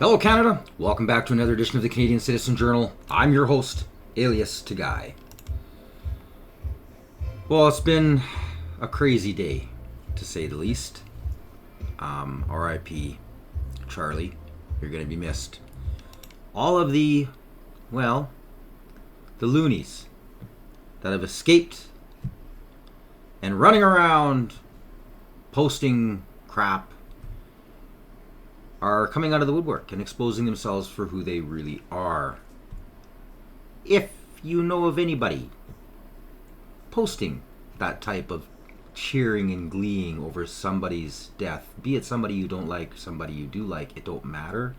Hello Canada, welcome back to another edition of the Canadian Citizen Journal. I'm your host, alias Tagai. Well, it's been a crazy day, to say the least. R.I.P. Charlie, you're going to be missed. All of the loonies that have escaped and running around posting crap are coming out of the woodwork and exposing themselves for who they really are. If you know of anybody posting that type of cheering and gleeing over somebody's death, be it somebody you don't like, somebody you do like, it don't matter.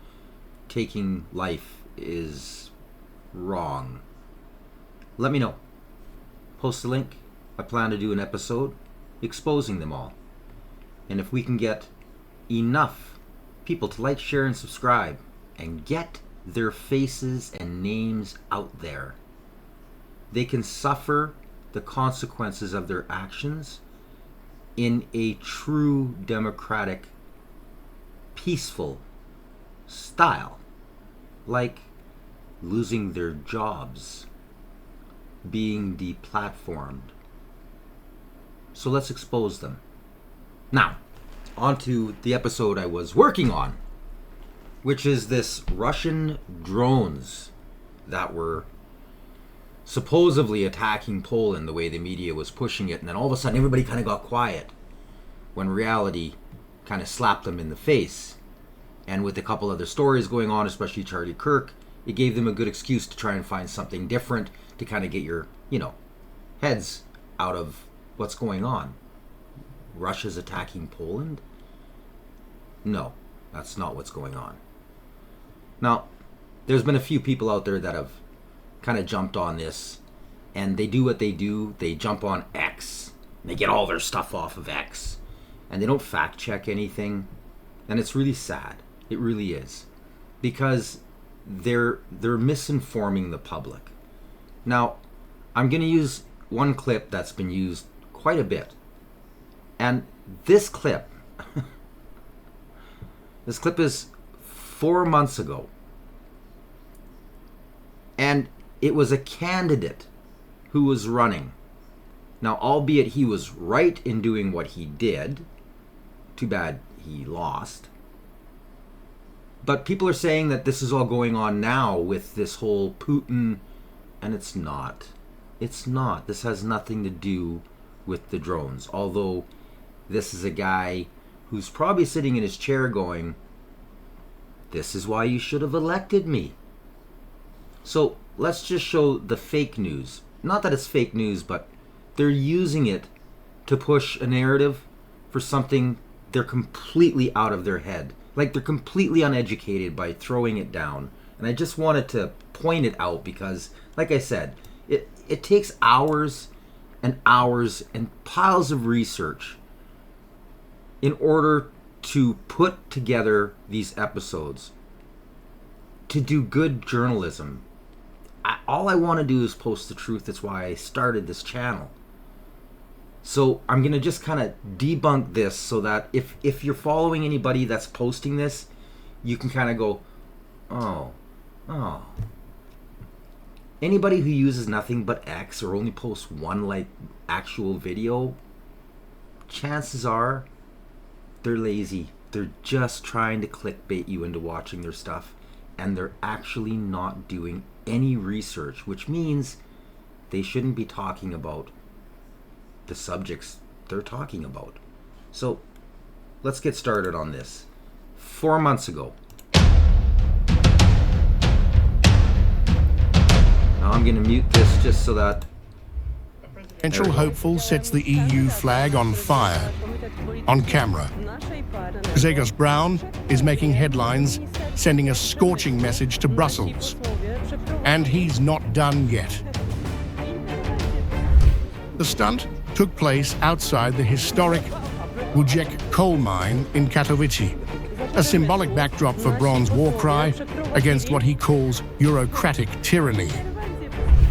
Taking life is wrong. Let me know. Post the link. I plan to do an episode exposing them all. And if we can get enough people to like, share, and subscribe and get their faces and names out there, they can suffer the consequences of their actions in a true democratic, peaceful style, like losing their jobs, being deplatformed. So let's expose them. Now, on to the episode I was working on, which is this Russian drones that were supposedly attacking Poland the way the media was pushing it, and then all of a sudden everybody kind of got quiet when reality kind of slapped them in the face. And with a couple other stories going on, especially Charlie Kirk, it gave them a good excuse to try and find something different to kind of get your, heads out of what's going on. Russia's attacking Poland? No, that's not what's going on. Now, there's been a few people out there that have kind of jumped on this, and they do what they do. They jump on X, and they get all their stuff off of X, and they don't fact check anything, and it's really sad. It really is, because they're misinforming the public. Now, I'm going to use one clip that's been used quite a bit. And this clip is 4 months ago. And it was a candidate who was running. Now, albeit he was right in doing what he did, too bad he lost. But people are saying that this is all going on now with this whole Putin, and it's not. It's not. This has nothing to do with the drones. Although this is a guy who's probably sitting in his chair going, this is why you should have elected me. So let's just show the fake news. Not that it's fake news, but they're using it to push a narrative for something they're completely out of their head. Like they're completely uneducated by throwing it down. And I just wanted to point it out because, like I said, it takes hours and hours and piles of research in order to put together these episodes, to do good journalism. All I want to do is post the truth. That's why I started this channel. So I'm going to just kind of debunk this so that if you're following anybody that's posting this, you can kind of go, oh. Anybody who uses nothing but X or only posts one actual video, chances are they're lazy. They're just trying to clickbait you into watching their stuff, and they're actually not doing any research, which means they shouldn't be talking about the subjects they're talking about. So let's get started on this. 4 months ago. Now I'm going to mute this just so that Presidential hopeful sets the EU flag on fire on camera. Grzegorz Braun is making headlines, sending a scorching message to Brussels. And he's not done yet. The stunt took place outside the historic Wujek coal mine in Katowice, a symbolic backdrop for Braun's war cry against what he calls Eurocratic tyranny.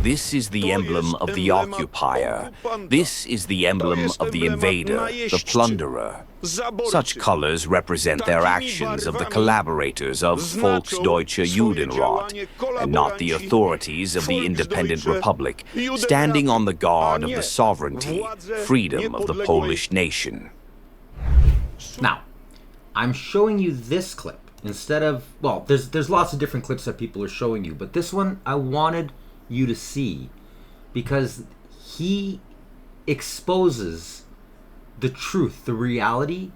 This is the emblem of the occupier. This is the emblem of the invader, the plunderer. Such colors represent their actions of the collaborators of Volksdeutsche Judenrat, and not the authorities of the independent republic, standing on the guard of the sovereignty, freedom of the Polish nation. Now, I'm showing you this clip instead of, well, there's lots of different clips that people are showing you, but this one I wanted you to see because he exposes the truth, the reality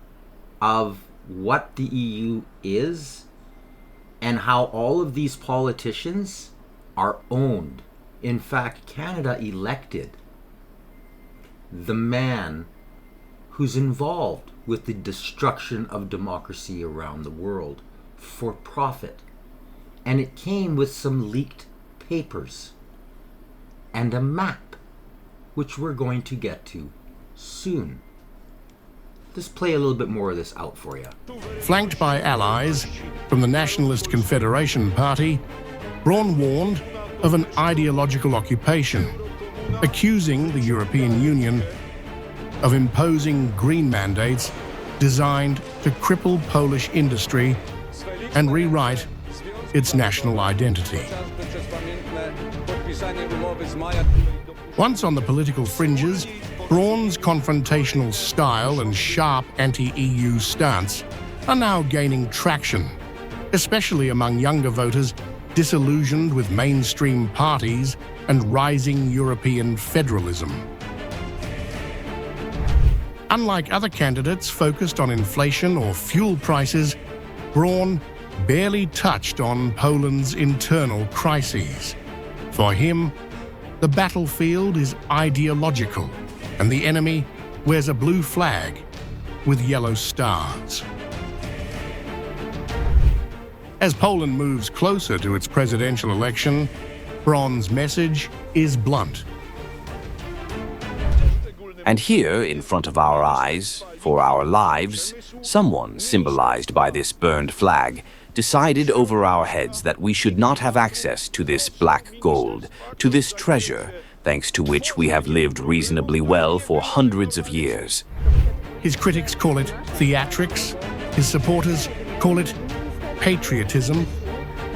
of what the EU is and how all of these politicians are owned. In fact, Canada elected the man who's involved with the destruction of democracy around the world for profit. And it came with some leaked papers and a map, which we're going to get to soon. Let's play a little bit more of this out for you. Flanked by allies from the Nationalist Confederation Party, Braun warned of an ideological occupation, accusing the European Union of imposing green mandates designed to cripple Polish industry and rewrite its national identity. Once on the political fringes, Braun's confrontational style and sharp anti-EU stance are now gaining traction, especially among younger voters disillusioned with mainstream parties and rising European federalism. Unlike other candidates focused on inflation or fuel prices, Braun barely touched on Poland's internal crises. For him, the battlefield is ideological, and the enemy wears a blue flag with yellow stars. As Poland moves closer to its presidential election, Braun's message is blunt. And here, in front of our eyes, for our lives, someone, symbolized by this burned flag, decided over our heads that we should not have access to this black gold, to this treasure, thanks to which we have lived reasonably well for hundreds of years. His critics call it theatrics, his supporters call it patriotism.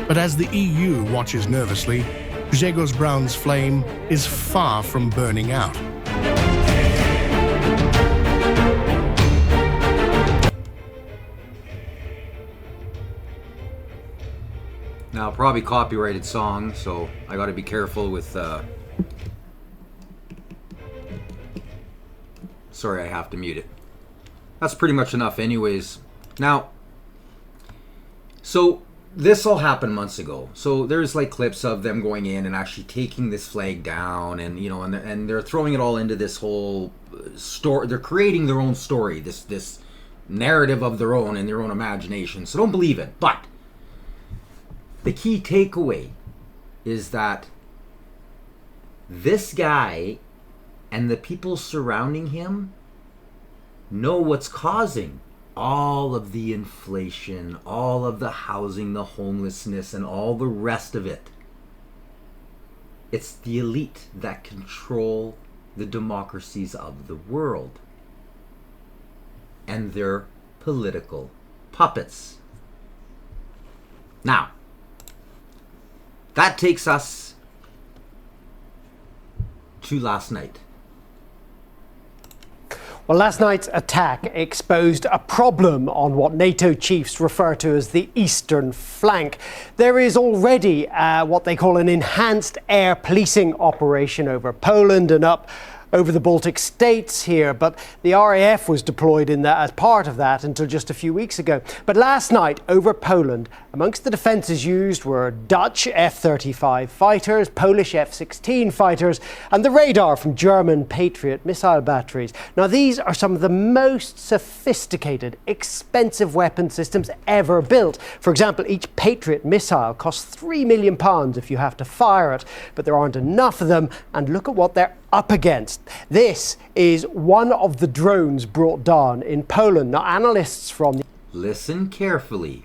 But as the EU watches nervously, Grzegorz Braun's flame is far from burning out. Now, probably copyrighted song, so I got to be careful with. Sorry, I have to mute it. That's pretty much enough, anyways. Now, so this all happened months ago. So there's like clips of them going in and actually taking this flag down, and you know, and they're throwing it all into this whole story. They're creating their own story, this narrative of their own in their own imagination. So don't believe it, but. The key takeaway is that this guy and the people surrounding him know what's causing all of the inflation, all of the housing, the homelessness, and all the rest of it. It's the elite that control the democracies of the world. And they're political puppets. Now, that takes us to last night. Well, last night's attack exposed a problem on what NATO chiefs refer to as the eastern flank. There is already what they call an enhanced air policing operation over Poland and up over the Baltic states here, but the RAF was deployed in that as part of that until just a few weeks ago. But last night over Poland, amongst the defences used were Dutch F-35 fighters, Polish F-16 fighters, and the radar from German Patriot missile batteries. Now, these are some of the most sophisticated, expensive weapon systems ever built. For example, each Patriot missile costs £3 million if you have to fire it, but there aren't enough of them, and look at what they're up against. This is one of the drones brought down in Poland. Now, analysts from Listen carefully.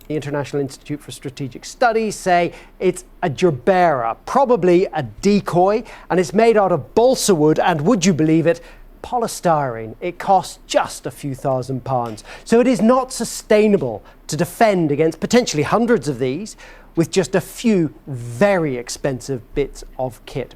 the International Institute for Strategic Studies say it's a gerbera, probably a decoy, and it's made out of balsa wood and, would you believe it, polystyrene. It costs just a few £1,000s. So it is not sustainable to defend against potentially hundreds of these with just a few very expensive bits of kit.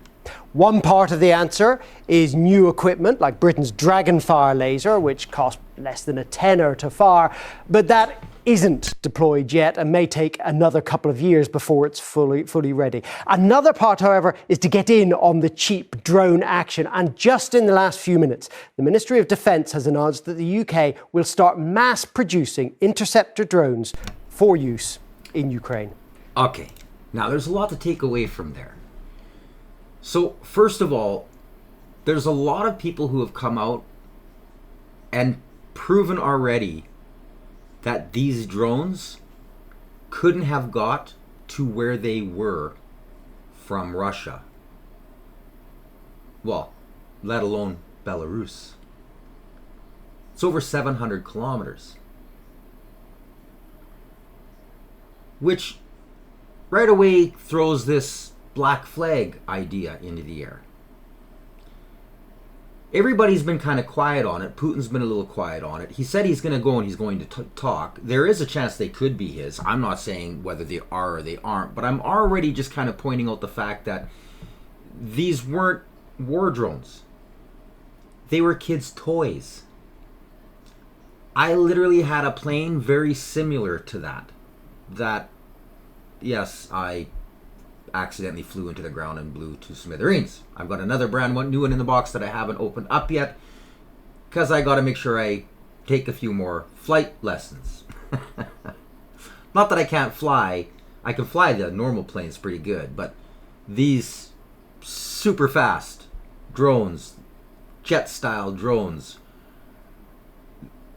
One part of the answer is new equipment like Britain's Dragonfire laser, which costs less than a tenner to fire, but that isn't deployed yet and may take another couple of years before it's fully ready. Another part, however, is to get in on the cheap drone action. And just in the last few minutes, the Ministry of Defence has announced that the UK will start mass producing interceptor drones for use in Ukraine. Okay, now there's a lot to take away from there. So, first of all, there's a lot of people who have come out and proven already that these drones couldn't have got to where they were from Russia. Well, let alone Belarus. It's over 700 kilometers. Which right away throws this black flag idea into the air. Everybody's been kind of quiet on it. Putin's been a little quiet on it. He said he's going to go and he's going to talk. There is a chance they could be his. I'm not saying whether they are or they aren't, but I'm already just kind of pointing out the fact that these weren't war drones. They were kids' toys. I literally had a plane very similar to that, yes, I accidentally flew into the ground and blew to smithereens. I've got another brand new one in the box that I haven't opened up yet because I got to make sure I take a few more flight lessons. Not that I can't fly. I can fly the normal planes pretty good, but these super fast drones, jet style drones,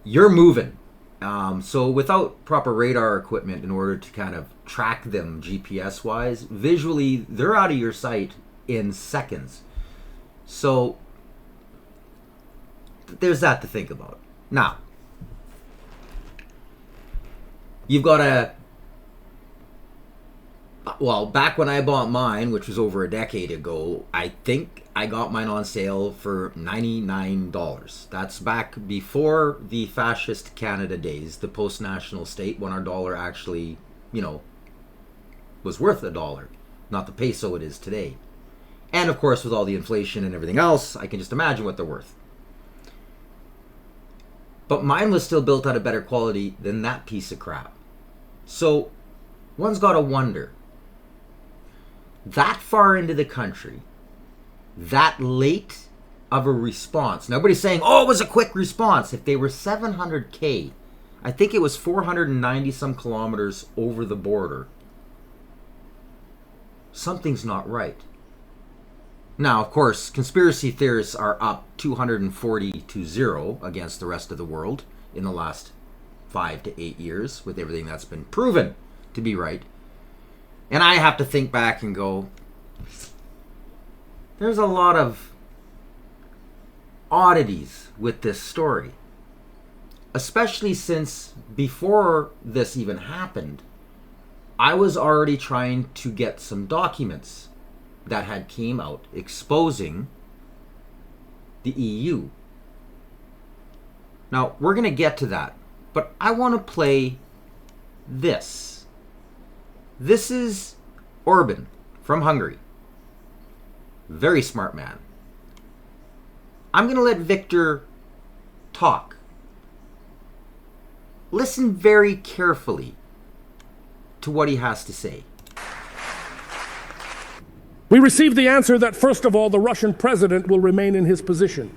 you're moving. So without proper radar equipment in order to kind of track them GPS wise, visually they're out of your sight in seconds. So there's that to think about. Now, you've got back when I bought mine, which was over a decade ago, I think I got mine on sale for $99. That's back before the fascist Canada days, the post-national state, when our dollar actually, was worth $1, not the peso it is today. And of course, with all the inflation and everything else, I can just imagine what they're worth. But mine was still built out of better quality than that piece of crap. So one's got to wonder, that far into the country, that late of a response. Nobody's saying, oh, it was a quick response. If they were 700K, I think it was 490 some kilometers over the border, something's not right. Now, of course, conspiracy theorists are up 240-0 against the rest of the world in the last 5 to 8 years with everything that's been proven to be right. And I have to think back and go, there's a lot of oddities with this story. Especially since before this even happened, I was already trying to get some documents that had came out exposing the EU. Now, we're going to get to that, but I want to play this. This is Orban from Hungary. Very smart man. I'm going to let Victor talk. Listen very carefully to what he has to say. We received the answer that, first of all, the Russian president will remain in his position.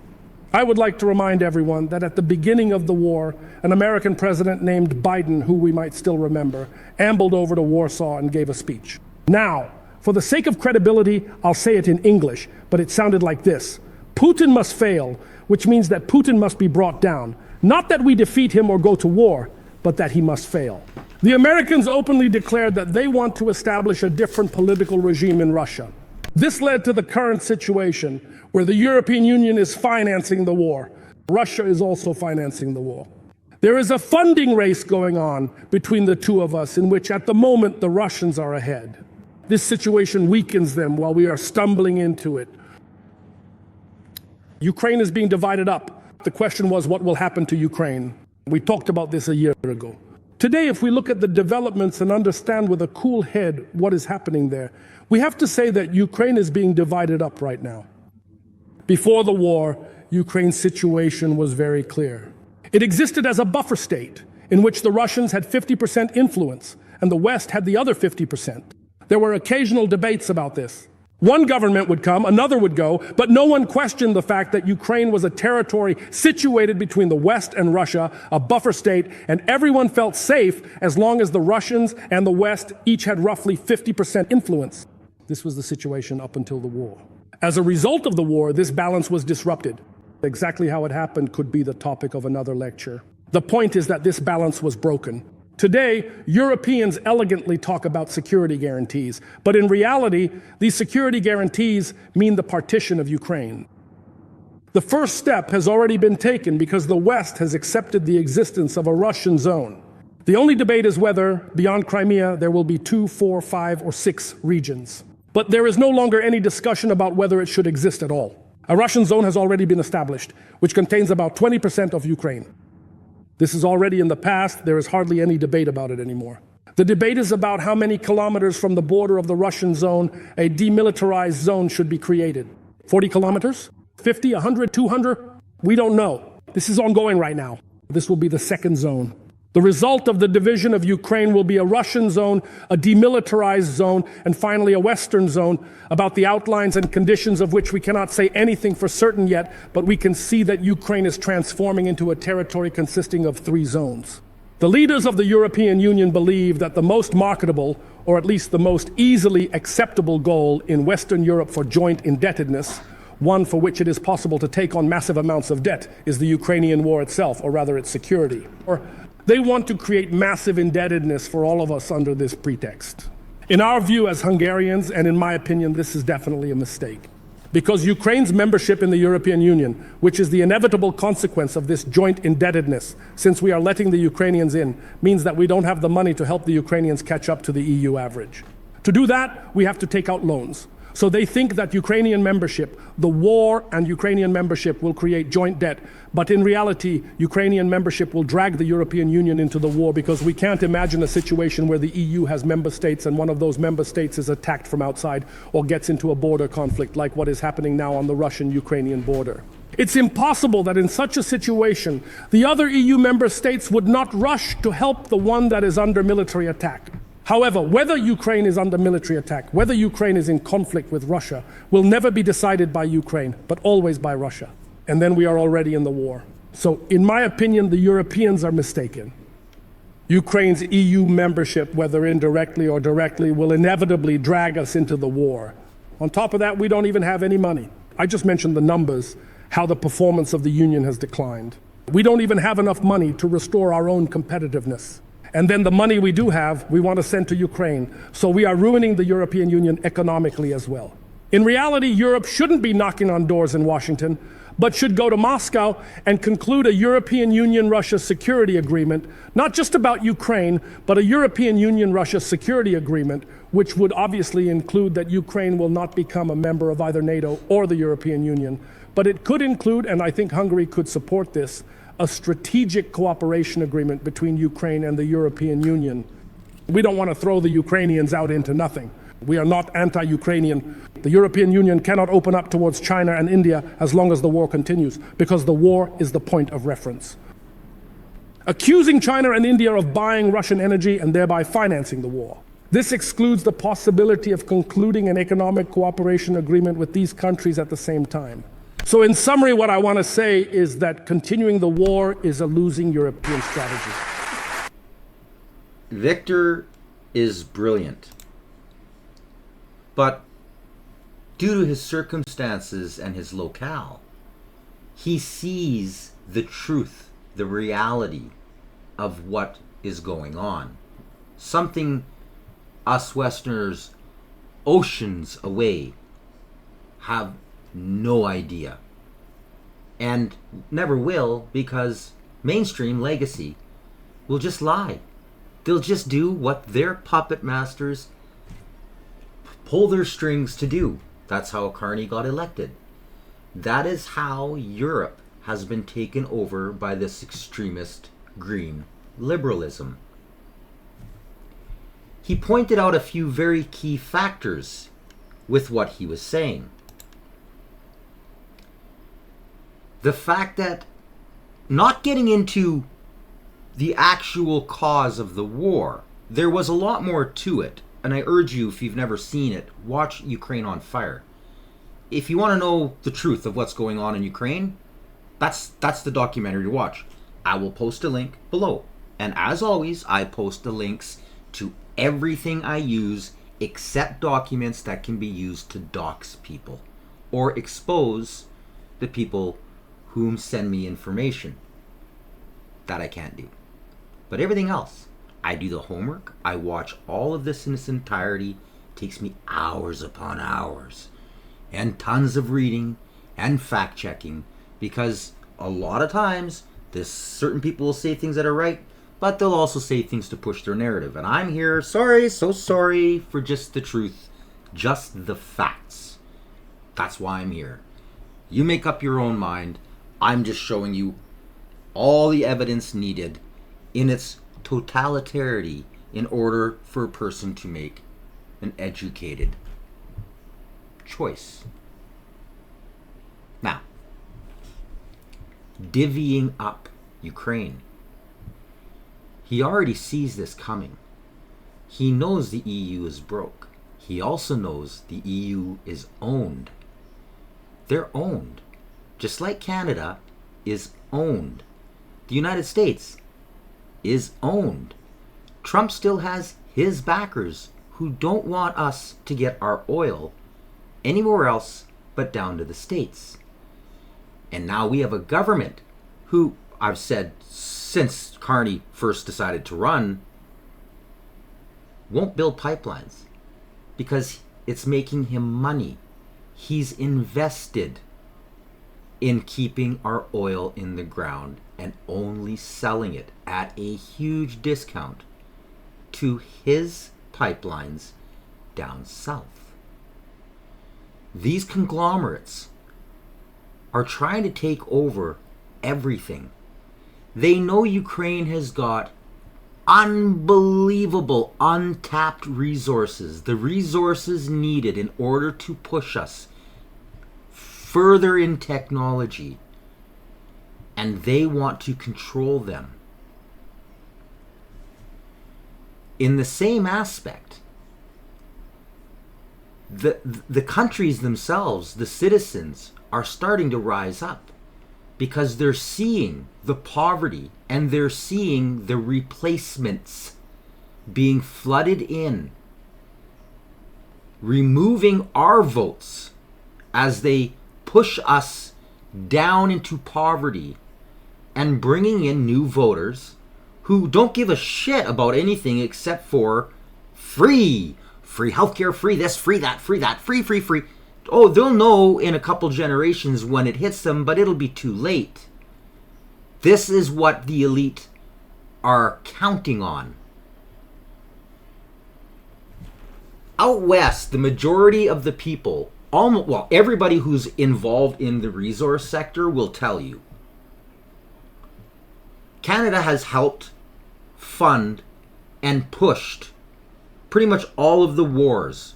I would like to remind everyone that at the beginning of the war, an American president named Biden, who we might still remember, ambled over to Warsaw and gave a speech. Now, for the sake of credibility, I'll say it in English, but it sounded like this. Putin must fail, which means that Putin must be brought down. Not that we defeat him or go to war, but that he must fail. The Americans openly declared that they want to establish a different political regime in Russia. This led to the current situation where the European Union is financing the war. Russia is also financing the war. There is a funding race going on between the two of us in which at the moment the Russians are ahead. This situation weakens them while we are stumbling into it. Ukraine is being divided up. The question was, what will happen to Ukraine? We talked about this a year ago. Today, if we look at the developments and understand with a cool head what is happening there, we have to say that Ukraine is being divided up right now. Before the war, Ukraine's situation was very clear. It existed as a buffer state in which the Russians had 50% influence and the West had the other 50%. There were occasional debates about this. One government would come, another would go, but no one questioned the fact that Ukraine was a territory situated between the West and Russia, a buffer state, and everyone felt safe as long as the Russians and the West each had roughly 50% influence. This was the situation up until the war. As a result of the war, this balance was disrupted. Exactly how it happened could be the topic of another lecture. The point is that this balance was broken. Today, Europeans elegantly talk about security guarantees, but in reality, these security guarantees mean the partition of Ukraine. The first step has already been taken because the West has accepted the existence of a Russian zone. The only debate is whether, beyond Crimea, there will be 2, 4, 5, or 6 regions. But there is no longer any discussion about whether it should exist at all. A Russian zone has already been established, which contains about 20% of Ukraine. This is already in the past. There is hardly any debate about it anymore. The debate is about how many kilometers from the border of the Russian zone a demilitarized zone should be created. 40 kilometers? 50, 100, 200? We don't know. This is ongoing right now. This will be the second zone. The result of the division of Ukraine will be a Russian zone, a demilitarized zone, and finally a Western zone, about the outlines and conditions of which we cannot say anything for certain yet, but we can see that Ukraine is transforming into a territory consisting of 3 zones. The leaders of the European Union believe that the most marketable, or at least the most easily acceptable goal in Western Europe for joint indebtedness, one for which it is possible to take on massive amounts of debt, is the Ukrainian war itself, or rather its security. They want to create massive indebtedness for all of us under this pretext. In our view as Hungarians, and in my opinion, this is definitely a mistake. Because Ukraine's membership in the European Union, which is the inevitable consequence of this joint indebtedness, since we are letting the Ukrainians in, means that we don't have the money to help the Ukrainians catch up to the EU average. To do that, we have to take out loans. So they think that Ukrainian membership, the war and Ukrainian membership will create joint debt. But in reality, Ukrainian membership will drag the European Union into the war because we can't imagine a situation where the EU has member states and one of those member states is attacked from outside or gets into a border conflict like what is happening now on the Russian-Ukrainian border. It's impossible that in such a situation, the other EU member states would not rush to help the one that is under military attack. However, whether Ukraine is under military attack, whether Ukraine is in conflict with Russia, will never be decided by Ukraine, but always by Russia. And then we are already in the war. So, in my opinion, the Europeans are mistaken. Ukraine's EU membership, whether indirectly or directly, will inevitably drag us into the war. On top of that, we don't even have any money. I just mentioned the numbers, how the performance of the Union has declined. We don't even have enough money to restore our own competitiveness. And then the money we do have, we want to send to Ukraine. So we are ruining the European Union economically as well. In reality, Europe shouldn't be knocking on doors in Washington, but should go to Moscow and conclude a European Union-Russia security agreement, not just about Ukraine, but a European Union-Russia security agreement, which would obviously include that Ukraine will not become a member of either NATO or the European Union. But it could include, and I think Hungary could support this, a strategic cooperation agreement between Ukraine and the European Union. We don't want to throw the Ukrainians out into nothing. We are not anti-Ukrainian. The European Union cannot open up towards China and India as long as the war continues, because the war is the point of reference. Accusing China and India of buying Russian energy and thereby financing the war. This excludes the possibility of concluding an economic cooperation agreement with these countries at the same time. So in summary, what I want to say is that continuing the war is a losing European strategy. Victor is brilliant. But due to his circumstances and his locale, he sees the truth, the reality of what is going on. Something us Westerners, oceans away, have no idea. And never will, because mainstream legacy will just lie. They'll just do what their puppet masters pull their strings to do. That's how Carney got elected. That is how Europe has been taken over by this extremist green liberalism. He pointed out a few very key factors with what he was saying. The fact that, not getting into the actual cause of the war, there was a lot more to it, and I urge you, if you've never seen it, watch Ukraine on Fire. If you want to know the truth of what's going on in Ukraine, that's the documentary to watch. I will post a link below. And as always, I post the links to everything I use except documents that can be used to dox people or expose the people whom send me information. That I can't do. But everything else, I do the homework. I watch all of this in its entirety. It takes me hours upon hours and tons of reading and fact checking, because a lot of times this certain people will say things that are right, but they'll also say things to push their narrative. And I'm here, so sorry for just the truth, just the facts. That's why I'm here. You make up your own mind. I'm just showing you all the evidence needed in its totality in order for a person to make an educated choice. Now, divvying up Ukraine. He already sees this coming. He knows the EU is broke. He also knows the EU is owned. They're owned. Just like Canada is owned. The United States is owned. Trump still has his backers who don't want us to get our oil anywhere else but down to the States. And now we have a government who, I've said since Carney first decided to run, won't build pipelines because it's making him money. He's invested in keeping our oil in the ground and only selling it at a huge discount to his pipelines down south. These conglomerates are trying to take over everything. They know Ukraine has got unbelievable untapped resources, the resources needed in order to push us further in technology, and they want to control them. In the same aspect, the countries themselves, the citizens, are starting to rise up because they're seeing the poverty and they're seeing the replacements being flooded in, removing our votes as they push us down into poverty and bringing in new voters who don't give a shit about anything except for free healthcare, free this, free that, free. Oh, they'll know in a couple generations when it hits them, but it'll be too late. This is what the elite are counting on. Out west, the majority of the people, everybody who's involved in the resource sector will tell you, Canada has helped fund and pushed pretty much all of the wars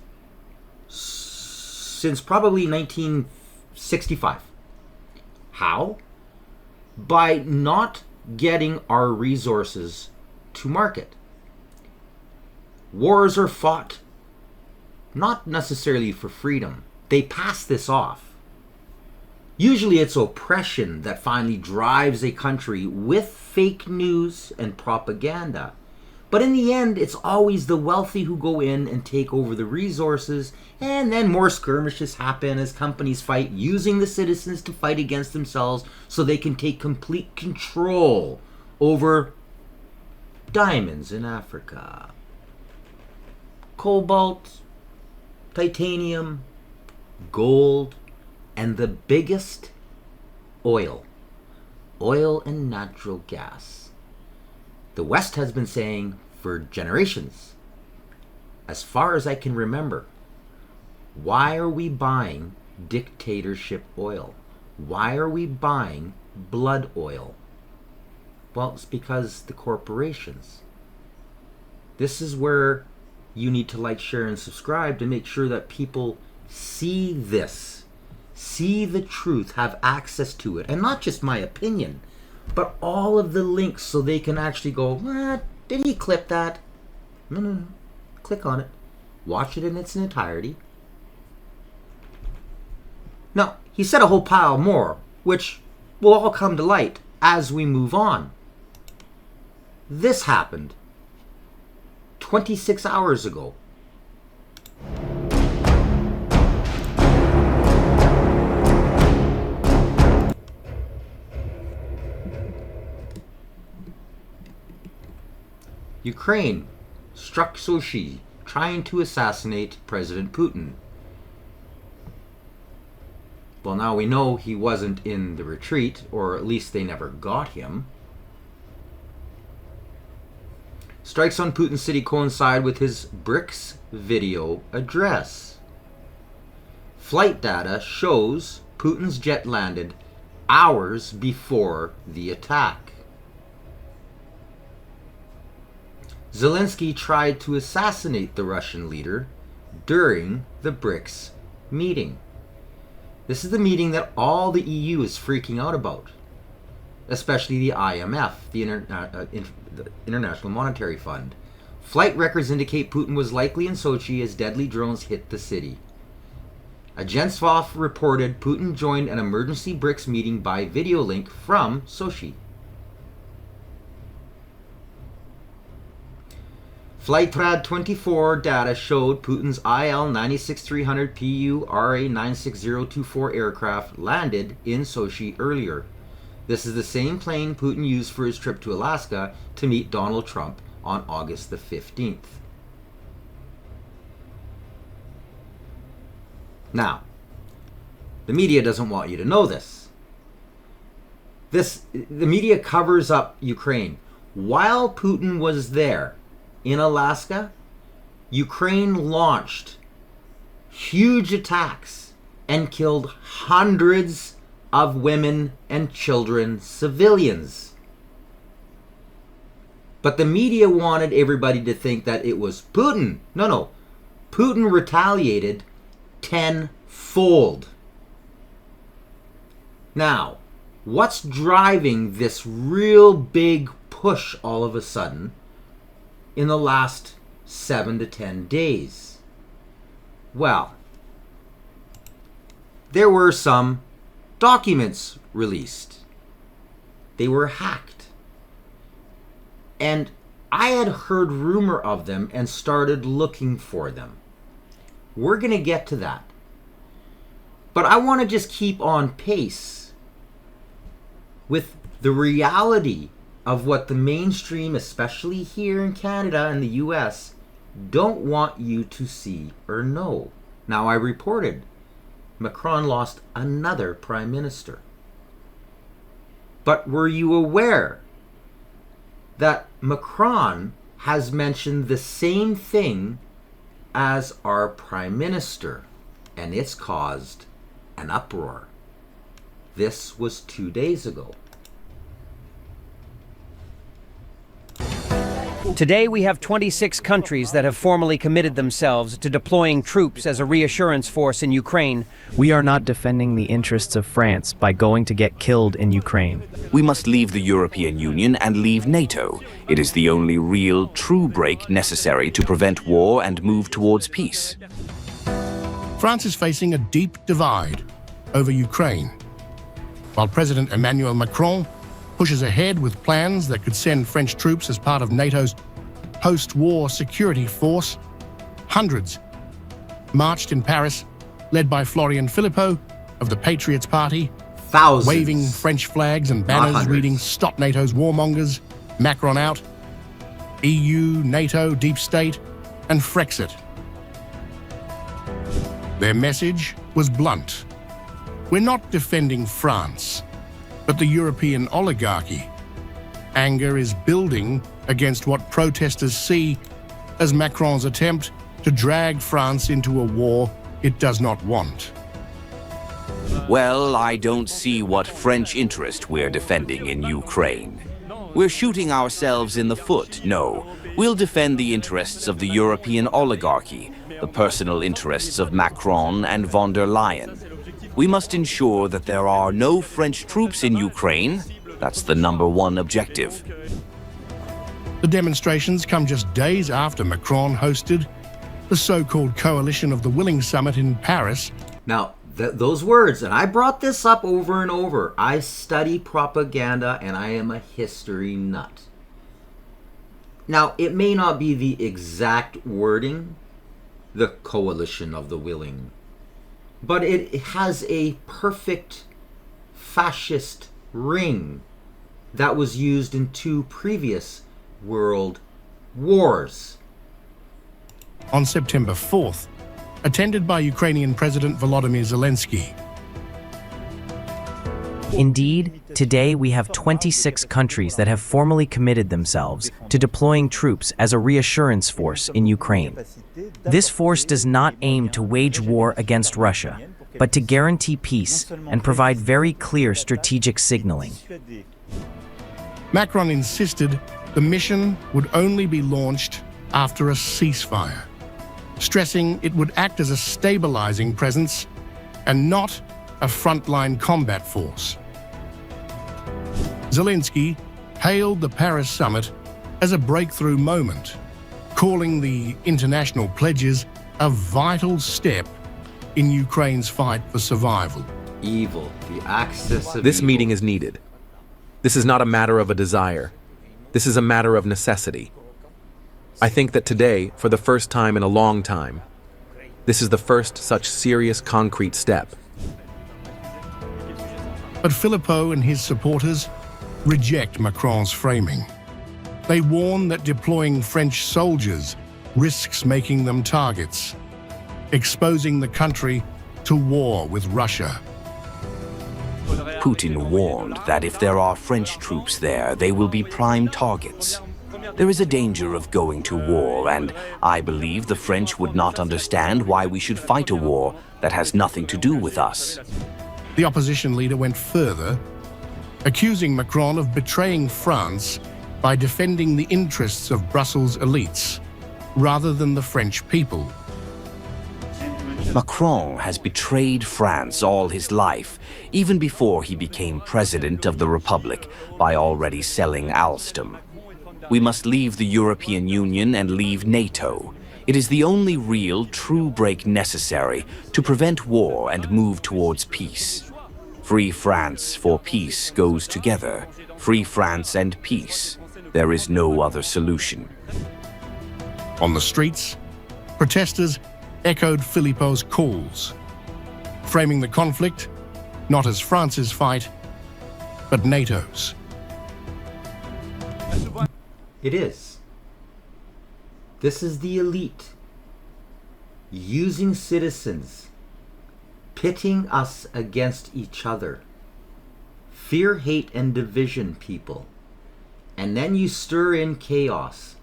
since probably 1965. How? By not getting our resources to market. Wars are fought not necessarily for freedom. They pass this off. Usually it's oppression that finally drives a country with fake news and propaganda. But in the end, it's always the wealthy who go in and take over the resources, and then more skirmishes happen as companies fight, using the citizens to fight against themselves so they can take complete control over diamonds in Africa, cobalt, titanium, gold, and the biggest, oil and natural gas. The West has been saying for generations, as far as I can remember, why are we buying dictatorship oil? Why are we buying blood oil? Well, it's because the corporations. This is where you need to like, share, and subscribe to make sure that people see this, see the truth, have access to it, and not just my opinion, but all of the links, so they can actually go, what? Did he clip that? No. Click on it. Watch it in its entirety. Now, he said a whole pile more, which will all come to light as we move on. This happened 26 hours ago. Ukraine struck Sochi, trying to assassinate President Putin. Well, now we know he wasn't in the retreat, or at least they never got him. Strikes on Putin's city coincide with his BRICS video address. Flight data shows Putin's jet landed hours before the attack. Zelensky tried to assassinate the Russian leader during the BRICS meeting. This is the meeting that all the EU is freaking out about, especially the IMF, the International Monetary Fund. Flight records indicate Putin was likely in Sochi as deadly drones hit the city. Agentstv reported Putin joined an emergency BRICS meeting by video link from Sochi. Flightrad 24 data showed Putin's IL-96-300 PU-RA-96024 aircraft landed in Sochi earlier. This is the same plane Putin used for his trip to Alaska to meet Donald Trump on August the 15th. Now, the media doesn't want you to know this. The media covers up Ukraine. While Putin was there in Alaska, Ukraine launched huge attacks and killed hundreds of women and children, civilians. But the media wanted everybody to think that it was Putin. No. Putin retaliated tenfold. Now, what's driving this real big push all of a sudden in the last 7 to 10 days? Well, there were some documents released. They were hacked. And I had heard rumor of them and started looking for them. We're going to get to that. But I want to just keep on pace with the reality of what the mainstream, especially here in Canada and the US, don't want you to see or know. Now, I reported Macron lost another prime minister. But were you aware that Macron has mentioned the same thing as our prime minister, and it's caused an uproar? This was 2 days ago. Today, we have 26 countries that have formally committed themselves to deploying troops as a reassurance force in Ukraine. We are not defending the interests of France by going to get killed in Ukraine. We must leave the European Union and leave NATO. It is the only real, true break necessary to prevent war and move towards peace. France is facing a deep divide over Ukraine, while President Emmanuel Macron pushes ahead with plans that could send French troops as part of NATO's post-war security force. Hundreds marched in Paris, led by Florian Philippot of the Patriots Party, Thousands. waving French flags and banners hundreds. reading "Stop NATO's warmongers," "Macron out," EU, NATO, deep state, and Frexit. Their message was blunt. We're not defending France, but the European oligarchy. Anger is building against what protesters see as Macron's attempt to drag France into a war it does not want. Well, I don't see what French interest we're defending in Ukraine. We're shooting ourselves in the foot. No, we'll defend the interests of the European oligarchy, the personal interests of Macron and von der Leyen. We must ensure that there are no French troops in Ukraine. That's the #1 objective. The demonstrations come just days after Macron hosted the so-called Coalition of the Willing Summit in Paris. Now, those words, and I brought this up over and over. I study propaganda and I am a history nut. Now, it may not be the exact wording, the Coalition of the Willing, but it has a perfect fascist ring that was used in 2 previous world wars. On September 4th, attended by Ukrainian President Volodymyr Zelensky. Indeed, today we have 26 countries that have formally committed themselves to deploying troops as a reassurance force in Ukraine. This force does not aim to wage war against Russia, but to guarantee peace and provide very clear strategic signaling. Macron insisted the mission would only be launched after a ceasefire, stressing it would act as a stabilizing presence and not a frontline combat force. Zelensky hailed the Paris summit as a breakthrough moment, calling the international pledges a vital step in Ukraine's fight for survival. Evil, the axis of This evil. meeting is needed. This is not a matter of a desire. This is a matter of necessity. I think that today, for the first time in a long time, this is the first such serious concrete step. But Philippot and his supporters reject Macron's framing. They warn that deploying French soldiers risks making them targets, exposing the country to war with Russia. Putin warned that if there are French troops there, they will be prime targets. There is a danger of going to war, and I believe the French would not understand why we should fight a war that has nothing to do with us. The opposition leader went further, accusing Macron of betraying France by defending the interests of Brussels elites rather than the French people. Macron has betrayed France all his life, even before he became president of the Republic, by already selling Alstom. We must leave the European Union and leave NATO. It is the only real, true break necessary to prevent war and move towards peace. Free France for peace goes together. Free France and peace. There is no other solution. On the streets, protesters echoed Philippot's calls, framing the conflict not as France's fight, but NATO's. It is. This is the elite using citizens, pitting us against each other. Fear, hate, and division, people. And then you stir in chaos.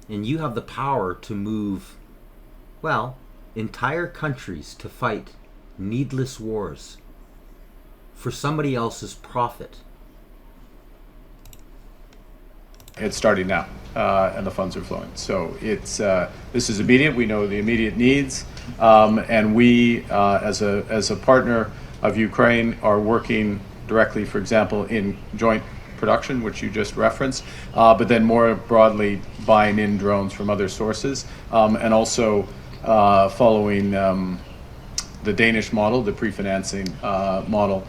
And you have the power to move, well, entire countries to fight needless wars for somebody else's profit. It's starting now, and the funds are flowing. So it's this is immediate. We know the immediate needs, and we, as a partner of Ukraine, are working directly, for example, in joint production, which you just referenced, but then more broadly buying in drones from other sources, and also following the Danish model, the pre-financing model,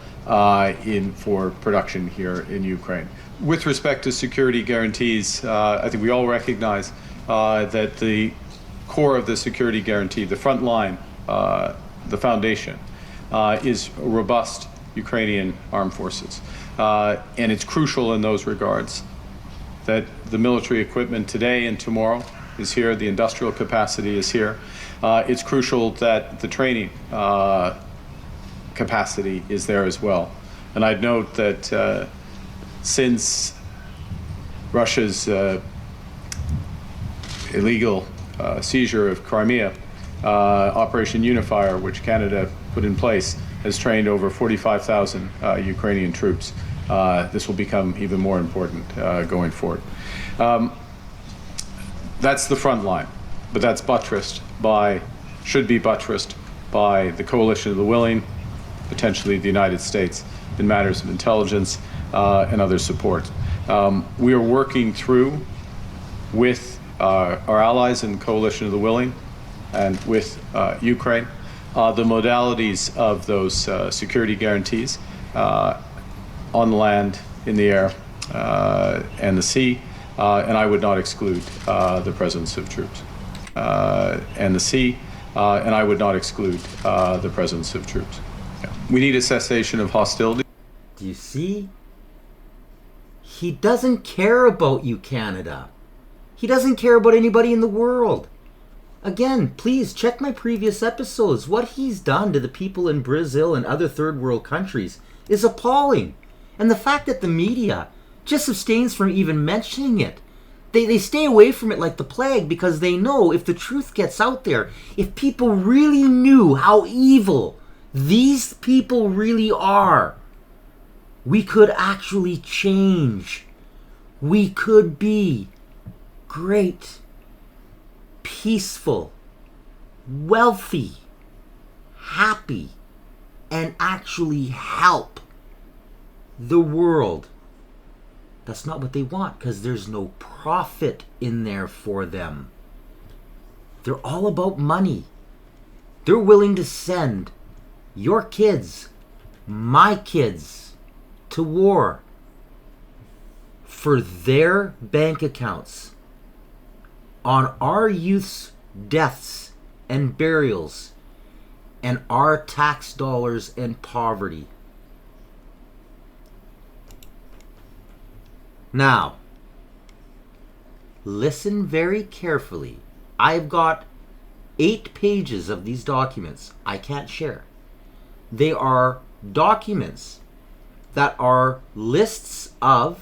for production here in Ukraine. With respect to security guarantees, I think we all recognize that the core of the security guarantee, the front line, the foundation, is robust Ukrainian armed forces. And it's crucial in those regards that the military equipment today and tomorrow is here, the industrial capacity is here. It's crucial that the training capacity is there as well. And I'd note that since Russia's illegal seizure of Crimea, Operation Unifier, which Canada put in place has trained over 45,000 Ukrainian troops. This will become even more important going forward. That's the front line, but that's should be buttressed by the coalition of the willing, potentially the United States, in matters of intelligence and other support. We are working through with our allies in the coalition of the willing and with Ukraine the modalities of those security guarantees on the land, in the air, and the sea, and I would not exclude the presence of troops. And the sea, and I would not exclude the presence of troops. Yeah. We need a cessation of hostility. Do you see? He doesn't care about you, Canada. He doesn't care about anybody in the world. Again, please check my previous episodes. What he's done to the people in Brazil and other third world countries is appalling. And the fact that the media just abstains from even mentioning it. They stay away from it like the plague because they know if the truth gets out there, if people really knew how evil these people really are, we could actually change. We could be great, peaceful, wealthy, happy, and actually help the world. That's not what they want because there's no profit in there for them. They're all about money. They're willing to send your kids, my kids, to war for their bank accounts on our youth's deaths and burials and our tax dollars and poverty. Now, listen very carefully. I've got 8 pages of these documents I can't share. They are documents that are lists of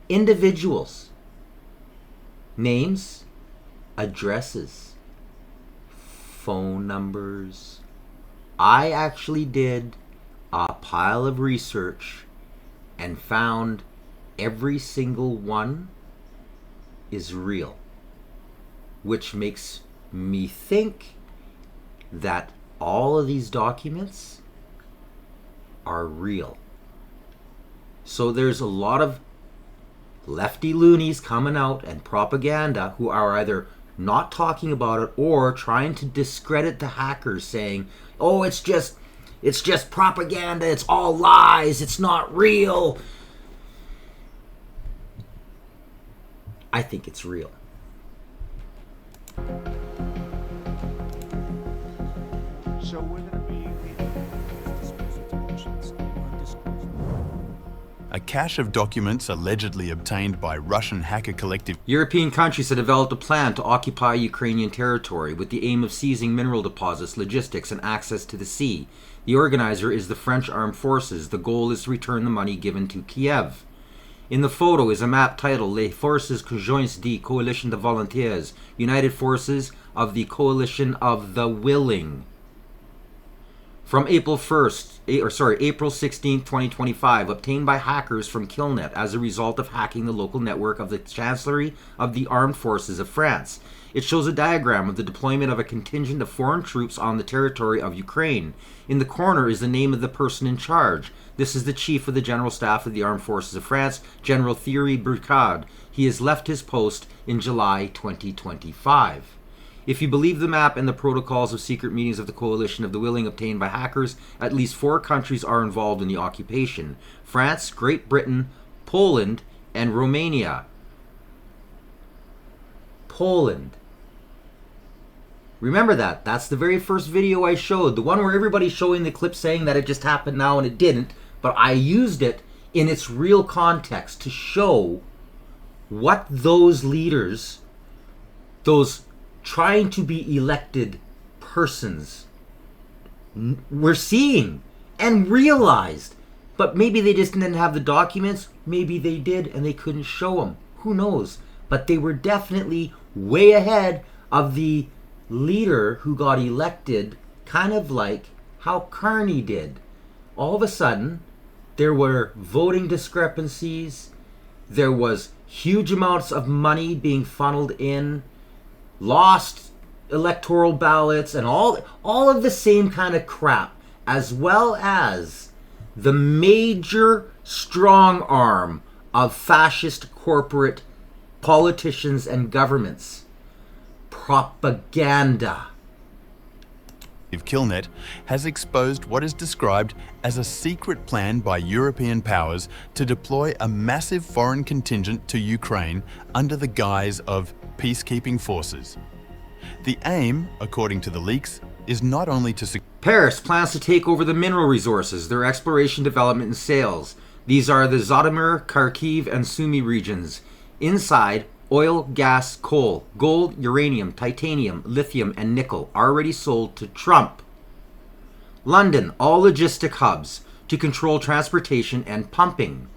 individuals, names, addresses, phone numbers. I actually did a pile of research and found every single one is real, which makes me think that all of these documents are real. So there's a lot of lefty loonies coming out and propaganda who are either not talking about it or trying to discredit the hackers, saying, oh, it's just propaganda, it's all lies, it's not real. I think it's real. So we're going to be a cache of documents allegedly obtained by Russian hacker collective. European countries have developed a plan to occupy Ukrainian territory with the aim of seizing mineral deposits, logistics, and access to the sea. The organizer is the French armed forces. The goal is to return the money given to Kiev. In the photo is a map titled Les Forces Conjointes de Coalition de Volontaires, United Forces of the Coalition of the Willing. From April 16, 2025, obtained by hackers from Killnet as a result of hacking the local network of the Chancellery of the Armed Forces of France. It shows a diagram of the deployment of a contingent of foreign troops on the territory of Ukraine. In the corner is the name of the person in charge. This is the Chief of the General Staff of the Armed Forces of France, General Thierry Bricard. He has left his post in July 2025. If you believe the map and the protocols of secret meetings of the Coalition of the Willing obtained by hackers, at least 4 countries are involved in the occupation: France, Great Britain, Poland, and Romania. Poland. Remember that. That's the very first video I showed. The one where everybody's showing the clip saying that it just happened now and it didn't. But I used it in its real context to show what those leaders, those trying to be elected persons, were seeing and realized. But maybe they just didn't have the documents. Maybe they did and they couldn't show them. Who knows? But they were definitely way ahead of the leader who got elected, kind of like how Carney did. All of a sudden, there were voting discrepancies, there was huge amounts of money being funneled in, lost electoral ballots, and all of the same kind of crap, as well as the major strong arm of fascist corporate politicians and governments: propaganda. Killnet has exposed what is described as a secret plan by European powers to deploy a massive foreign contingent to Ukraine under the guise of peacekeeping forces. The aim, according to the leaks, is not only to Paris plans to take over the mineral resources, their exploration, development, and sales. These are the Zhytomyr, Kharkiv, and Sumy regions. Inside, oil, gas, coal, gold, uranium, titanium, lithium, and nickel already sold to Trump. London, all logistic hubs to control transportation and pumping.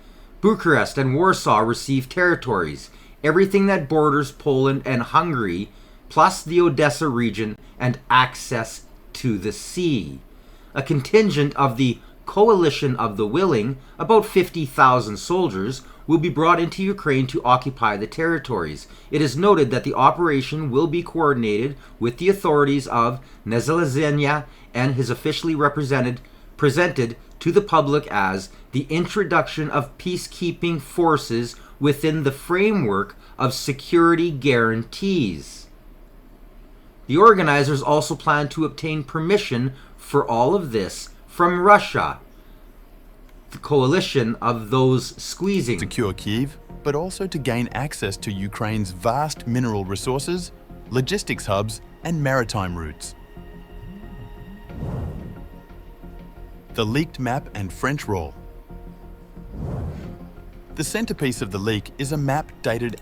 Bucharest and Warsaw receive territories, everything that borders Poland and Hungary, plus the Odessa region and access to the sea. A contingent of the Coalition of the Willing, about 50,000 soldiers, will be brought into Ukraine to occupy the territories. It is noted that the operation will be coordinated with the authorities of Nezalezhenia and is officially presented to the public as the introduction of peacekeeping forces within the framework of security guarantees. The organizers also plan to obtain permission for all of this from Russia, the coalition of those squeezing. Secure Kyiv, but also to gain access to Ukraine's vast mineral resources, logistics hubs, and maritime routes. The leaked map and French role. The centerpiece of the leak is a map dated...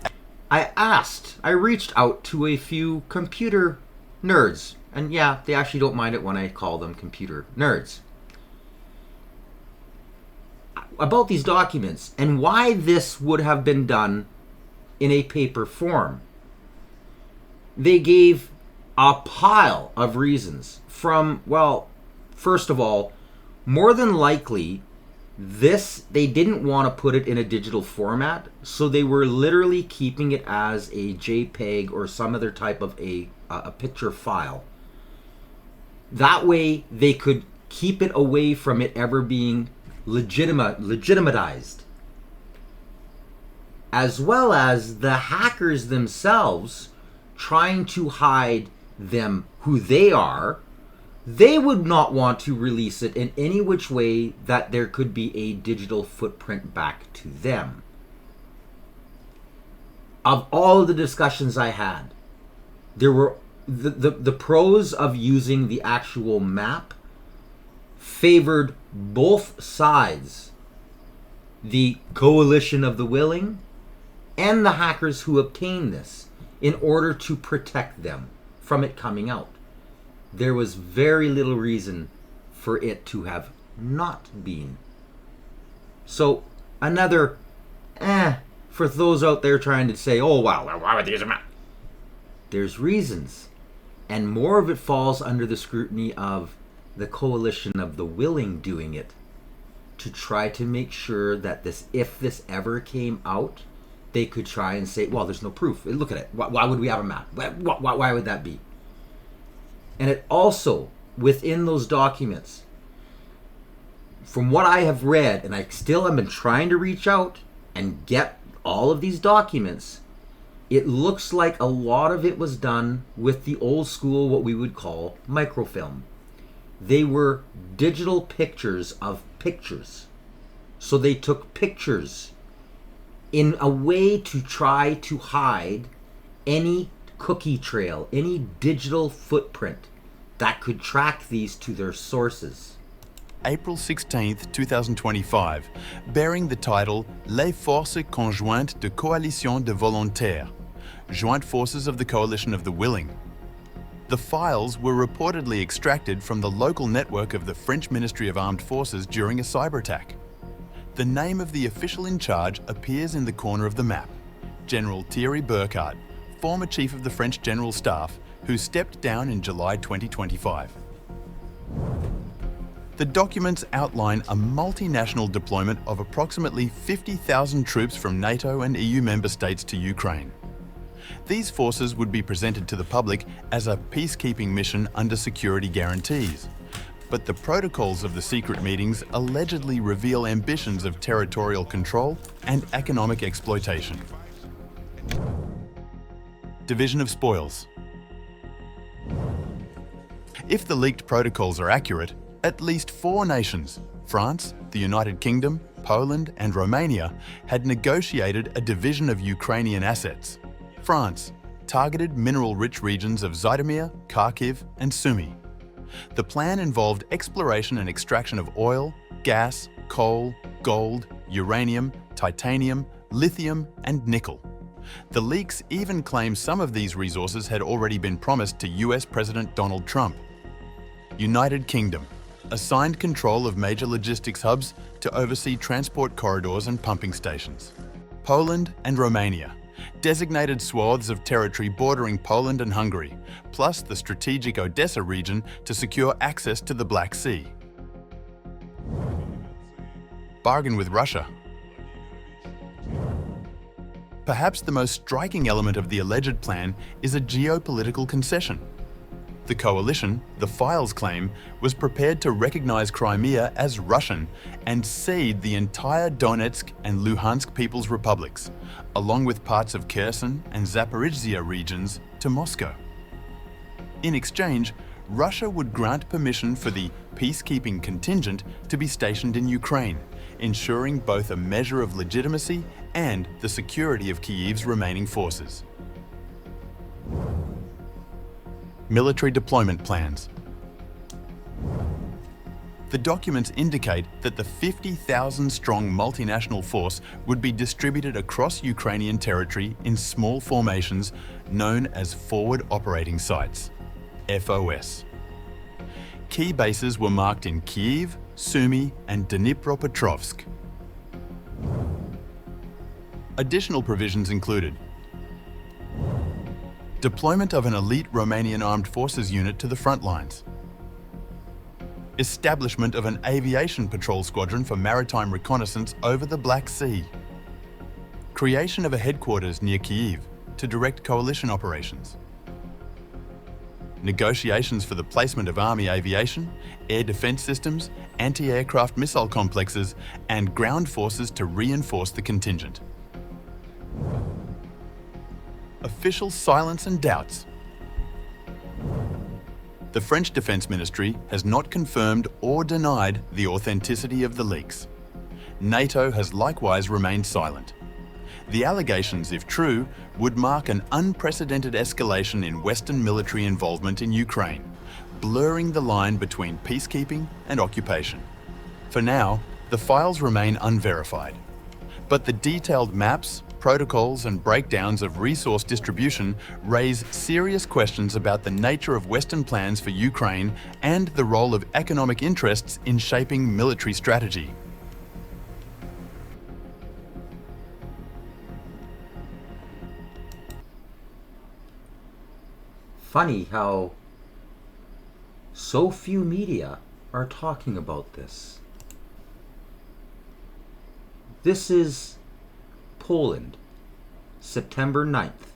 I reached out to a few computer nerds, and yeah, they actually don't mind it when I call them computer nerds, about these documents and why this would have been done in a paper form. They gave a pile of reasons from, well, first of all, more than likely they didn't want to put it in a digital format, so they were literally keeping it as a JPEG or some other type of a picture file. That way they could keep it away from it ever being legitimatized, as well as the hackers themselves trying to hide them who they are. They would not want to release it in any which way that there could be a digital footprint back to them. Of all of the discussions I had, there were the pros of using the actual map favored both sides, the coalition of the willing and the hackers who obtained this, in order to protect them from it coming out. There was very little reason for it to have not been. So another for those out there trying to say, oh wow, why would they use a map? There's reasons, and more of it falls under the scrutiny of the coalition of the willing doing it, to try to make sure that this, if this ever came out, they could try and say, well, there's no proof. Look at it. Why would we have a map? Why would that be? And it also, within those documents, from what I have read, and I still have been trying to reach out and get all of these documents, it looks like a lot of it was done with the old school, what we would call microfilm. They were digital pictures of pictures. So they took pictures in a way to try to hide any cookie trail, any digital footprint that could track these to their sources. April 16th, 2025, bearing the title Les Forces Conjointes de Coalition de Volontaires, Joint Forces of the Coalition of the Willing. The files were reportedly extracted from the local network of the French Ministry of Armed Forces during a cyber attack. The name of the official in charge appears in the corner of the map, General Thierry Burkhardt, former Chief of the French General Staff, who stepped down in July 2025. The documents outline a multinational deployment of approximately 50,000 troops from NATO and EU member states to Ukraine. These forces would be presented to the public as a peacekeeping mission under security guarantees. But the protocols of the secret meetings allegedly reveal ambitions of territorial control and economic exploitation. Division of spoils. If the leaked protocols are accurate, at least 4 nations, France, the United Kingdom, Poland and Romania, had negotiated a division of Ukrainian assets. France targeted mineral-rich regions of Zhytomyr, Kharkiv and Sumy. The plan involved exploration and extraction of oil, gas, coal, gold, uranium, titanium, lithium and nickel. The leaks even claim some of these resources had already been promised to US President Donald Trump. United Kingdom assigned control of major logistics hubs to oversee transport corridors and pumping stations. Poland and Romania designated swaths of territory bordering Poland and Hungary, plus the strategic Odessa region to secure access to the Black Sea. Bargain with Russia. Perhaps the most striking element of the alleged plan is a geopolitical concession. The coalition, the files claim, was prepared to recognize Crimea as Russian and cede the entire Donetsk and Luhansk People's Republics, along with parts of Kherson and Zaporizhzhia regions, to Moscow. In exchange, Russia would grant permission for the peacekeeping contingent to be stationed in Ukraine, ensuring both a measure of legitimacy and the security of Kyiv's remaining forces. Military deployment plans. The documents indicate that the 50,000-strong multinational force would be distributed across Ukrainian territory in small formations known as Forward Operating Sites, FOS. Key bases were marked in Kyiv, Sumy and Dnipropetrovsk. Additional provisions included deployment of an elite Romanian armed forces unit to the front lines, establishment of an aviation patrol squadron for maritime reconnaissance over the Black Sea, creation of a headquarters near Kyiv to direct coalition operations, negotiations for the placement of army aviation, air defense systems, anti-aircraft missile complexes, and ground forces to reinforce the contingent. Official silence and doubts. The French Defense Ministry has not confirmed or denied the authenticity of the leaks. NATO has likewise remained silent. The allegations, if true, would mark an unprecedented escalation in Western military involvement in Ukraine, blurring the line between peacekeeping and occupation. For now, the files remain unverified, but the detailed maps, protocols and breakdowns of resource distribution raise serious questions about the nature of Western plans for Ukraine and the role of economic interests in shaping military strategy. Funny how so few media are talking about this. This is Poland, September 9th.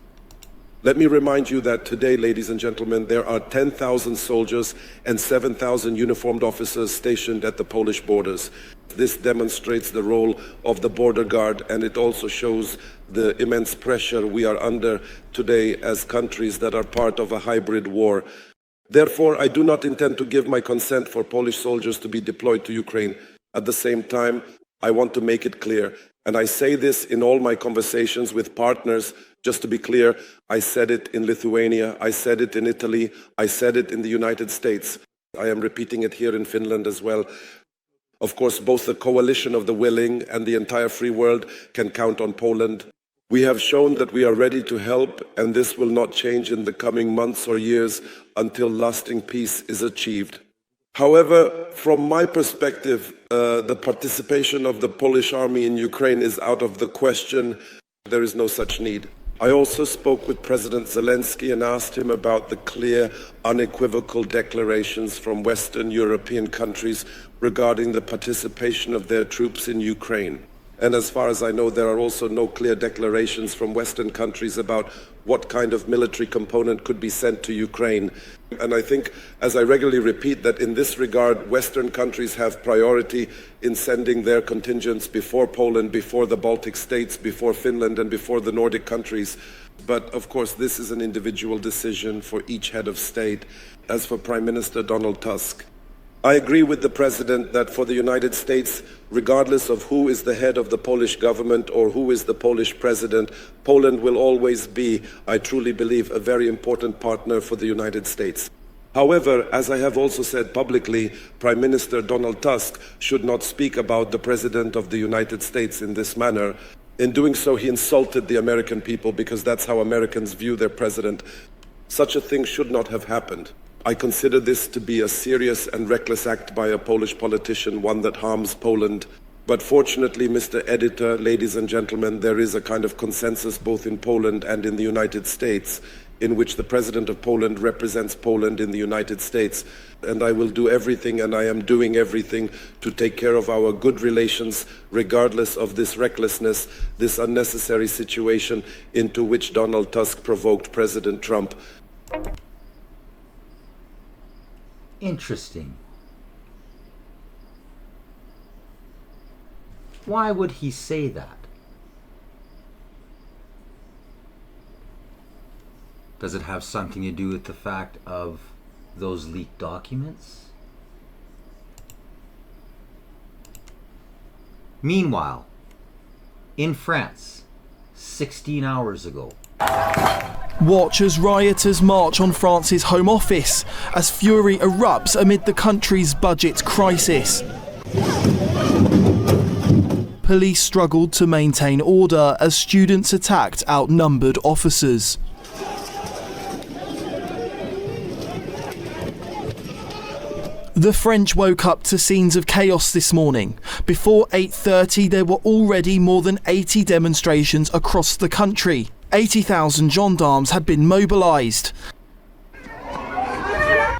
Let me remind you that today, ladies and gentlemen, there are 10,000 soldiers and 7,000 uniformed officers stationed at the Polish borders. This demonstrates the role of the border guard, and it also shows the immense pressure we are under today as countries that are part of a hybrid war. Therefore, I do not intend to give my consent for Polish soldiers to be deployed to Ukraine. At the same time, I want to make it clear, and I say this in all my conversations with partners, just to be clear, I said it in Lithuania, I said it in Italy, I said it in the United States. I am repeating it here in Finland as well. Of course, both the coalition of the willing and the entire free world can count on Poland. We have shown that we are ready to help, and this will not change in the coming months or years until lasting peace is achieved. However, from my perspective, the participation of the Polish army in Ukraine is out of the question. There is no such need. I also spoke with President Zelensky and asked him about the clear, unequivocal declarations from Western European countries regarding the participation of their troops in Ukraine. And as far as I know, there are also no clear declarations from Western countries about what kind of military component could be sent to Ukraine. And I think, as I regularly repeat, that in this regard, Western countries have priority in sending their contingents before Poland, before the Baltic states, before Finland, and before the Nordic countries. But of course, this is an individual decision for each head of state. As for Prime Minister Donald Tusk, I agree with the President that for the United States, regardless of who is the head of the Polish government or who is the Polish president, Poland will always be, I truly believe, a very important partner for the United States. However, as I have also said publicly, Prime Minister Donald Tusk should not speak about the President of the United States in this manner. In doing so, he insulted the American people because that's how Americans view their president. Such a thing should not have happened. I consider this to be a serious and reckless act by a Polish politician, one that harms Poland. But fortunately, Mr. Editor, ladies and gentlemen, there is a kind of consensus both in Poland and in the United States, in which the President of Poland represents Poland in the United States. And I will do everything, and I am doing everything, to take care of our good relations, regardless of this recklessness, this unnecessary situation into which Donald Tusk provoked President Trump. Interesting. Why would he say that? Does it have something to do with the fact of those leaked documents? Meanwhile, in France, 16 hours ago, watch as rioters march on France's Home Office as fury erupts amid the country's budget crisis. Police struggled to maintain order as students attacked outnumbered officers. The French woke up to scenes of chaos this morning. Before 8:30, there were already more than 80 demonstrations across the country. 80,000 gendarmes had been mobilised.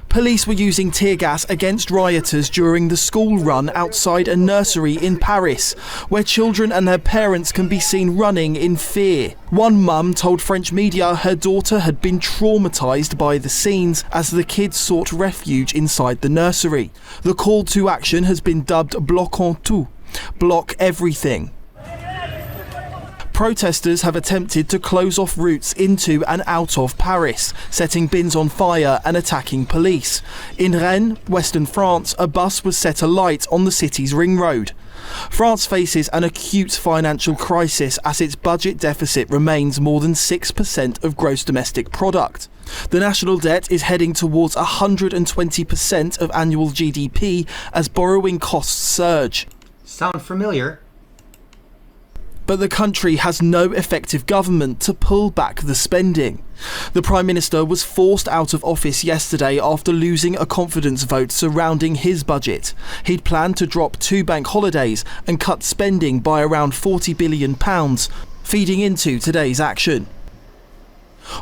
Police were using tear gas against rioters during the school run outside a nursery in Paris, where children and their parents can be seen running in fear. One mum told French media her daughter had been traumatised by the scenes as the kids sought refuge inside the nursery. The call to action has been dubbed bloquons tout, block everything. Protesters have attempted to close off routes into and out of Paris, setting bins on fire and attacking police. In Rennes, Western France, a bus was set alight on the city's ring road. France faces an acute financial crisis as its budget deficit remains more than 6% of gross domestic product. The national debt is heading towards 120% of annual GDP as borrowing costs surge. Sound familiar? But the country has no effective government to pull back the spending. The Prime Minister was forced out of office yesterday after losing a confidence vote surrounding his budget. He'd planned to drop 2 bank holidays and cut spending by around £40 billion, feeding into today's action.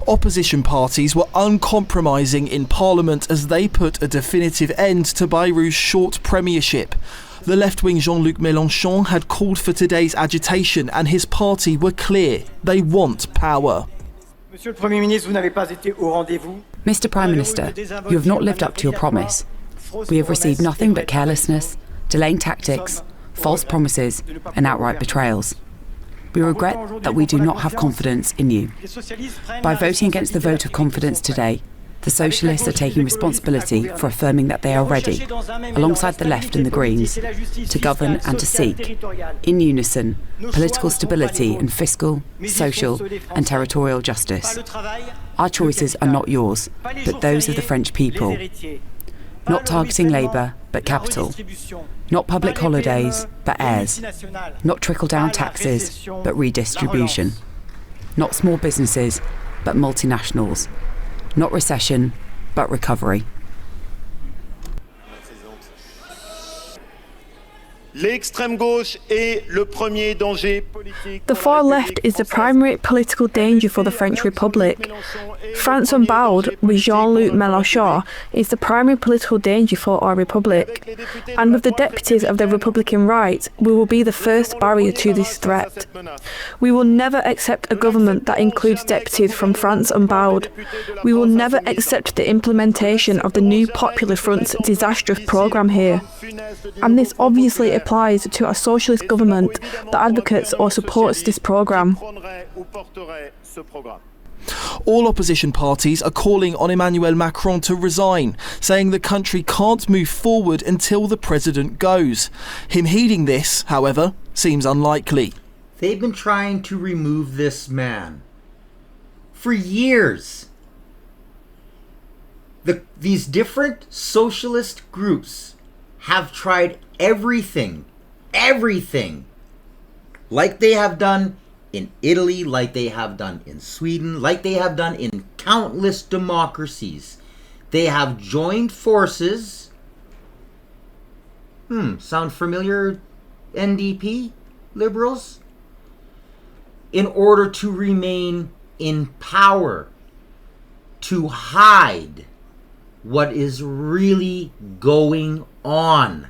Opposition parties were uncompromising in Parliament as they put a definitive end to Bayrou's short premiership. The left-wing Jean-Luc Mélenchon had called for today's agitation and his party were clear. They want power. Mr. Prime Minister, you have not lived up to your promise. We have received nothing but carelessness, delaying tactics, false promises and outright betrayals. We regret that we do not have confidence in you. By voting against the vote of confidence today, the Socialists are taking responsibility for affirming that they are ready, alongside the Left and the Greens, to govern and to seek, in unison, political stability and fiscal, social and territorial justice. Our choices are not yours, but those of the French people. Not targeting labour, but capital. Not public holidays, but heirs. Not trickle-down taxes, but redistribution. Not small businesses, but multinationals. Not recession, but recovery. The far left is the primary political danger for the French Republic. France unbowed with Jean-Luc Mélenchon is the primary political danger for our republic. And with the deputies of the Republican right, we will be the first barrier to this threat. We will never accept a government that includes deputies from France unbowed. We will never accept the implementation of the new Popular Front's disastrous programme here. And this obviously applies to a socialist government that advocates or supports this programme. All opposition parties are calling on Emmanuel Macron to resign, saying the country can't move forward until the president goes. Him heeding this, however, seems unlikely. They've been trying to remove this man for years. These different socialist groups have tried everything, like they have done in Italy, like they have done in Sweden, like they have done in countless democracies. They have joined forces. Sound familiar, NDP, liberals? In order to remain in power, to hide what is really going on.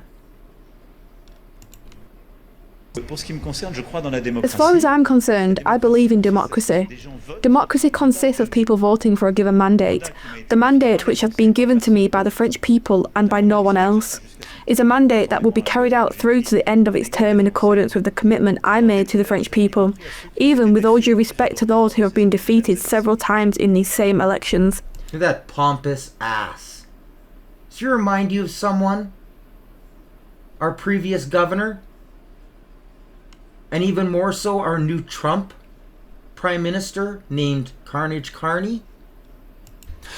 As far as I'm concerned, I believe in democracy. Democracy consists of people voting for a given mandate. The mandate, which has been given to me by the French people and by no one else, is a mandate that will be carried out through to the end of its term in accordance with the commitment I made to the French people, even with all due respect to those who have been defeated several times in these same elections. Look at that pompous ass. Does he remind you of someone? Our previous governor? And even more so, our new Trump Prime Minister named Carnage Carney?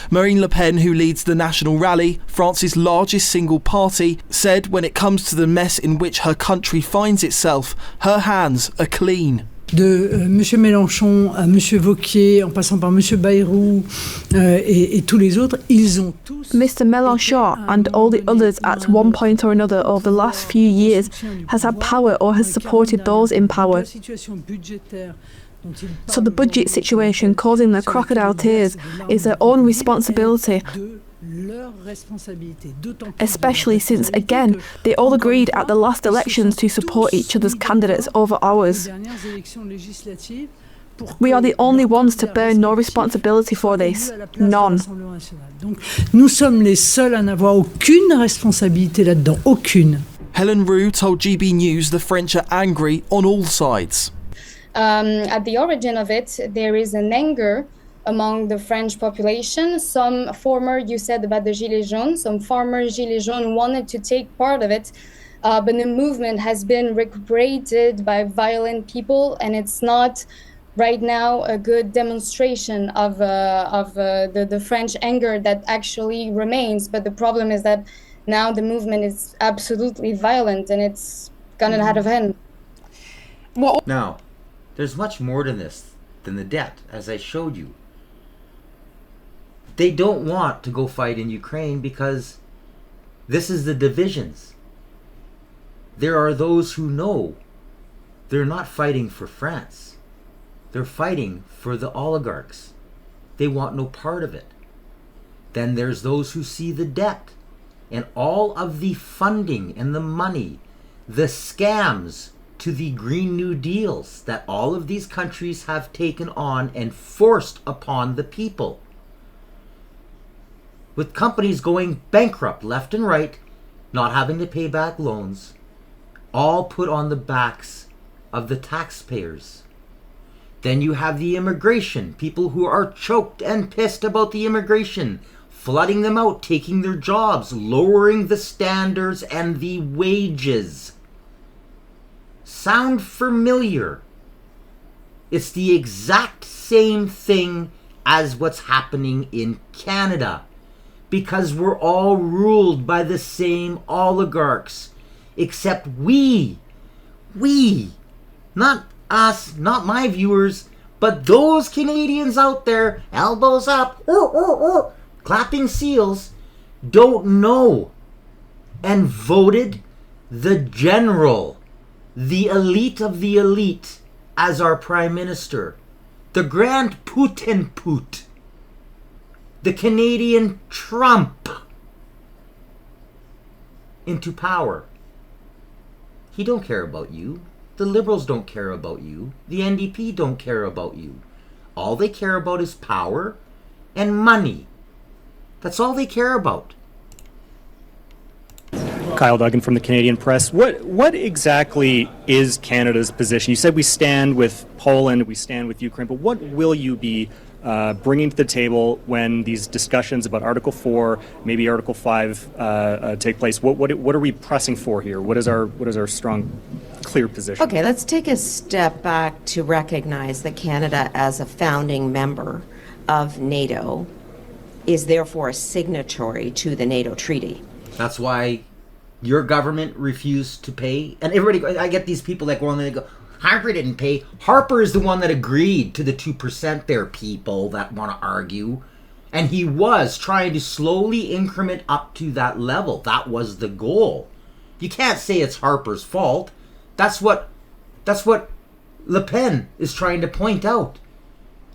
Marine Le Pen, who leads the National Rally, France's largest single party, said when it comes to the mess in which her country finds itself, her hands are clean. De M. Mélenchon à M. Wauquiez, en passant par M. Bayrou et tous les autres, ils ont tous... Mr. Mélenchon and all the others at one point or another over the last few years has had power or has supported those in power. So the budget situation causing the crocodile tears is their own responsibility. Especially since, again, they all agreed at the last elections to support each other's candidates over ours. We are the only ones to bear no responsibility for this. None. Nous sommes les seuls à n'avoir aucune responsabilité là-dedans. Aucune. Helen Roux told GB News the French are angry on all sides. At the origin of it, there is an anger among the French population. Some former, you said about the Gilets jaunes, some former Gilets jaunes wanted to take part of it, but the movement has been recuperated by violent people, and it's not right now a good demonstration of the French anger that actually remains. But the problem is that now the movement is absolutely violent, and it's gotten out of hand. Now, there's much more to this than the debt, as I showed you. They don't want to go fight in Ukraine because this is the divisions. There are those who know they're not fighting for France. They're fighting for the oligarchs. They want no part of it. Then there's those who see the debt and all of the funding and the money, the scams to the Green New Deals that all of these countries have taken on and forced upon the people. With companies going bankrupt left and right, not having to pay back loans, all put on the backs of the taxpayers. Then you have the immigration, people who are choked and pissed about the immigration, flooding them out, taking their jobs, lowering the standards and the wages. Sound familiar? It's the exact same thing as what's happening in Canada, because we're all ruled by the same oligarchs, except we, not us, not my viewers, but those Canadians out there, elbows up, clapping seals, don't know and voted the general, the elite of the elite as our prime minister, the grand Putin Put, the Canadian Trump into power. He don't care about you. The Liberals don't care about you. The NDP don't care about you. All they care about is power and money. That's all they care about. Kyle Duggan from the Canadian Press. What exactly is Canada's position? You said we stand with Poland, we stand with Ukraine, but what will you be bringing to the table when these discussions about Article 4, maybe Article 5 take place? What are we pressing for here? What is our strong, clear position? Okay, let's take a step back to recognize that Canada, as a founding member of NATO, is therefore a signatory to the NATO treaty. That's why your government refused to pay. And everybody, I get these people that go on and they go, Harper didn't pay. Harper is the one that agreed to the 2% there, people that want to argue. And he was trying to slowly increment up to that level. That was the goal. You can't say it's Harper's fault. That's what Le Pen is trying to point out.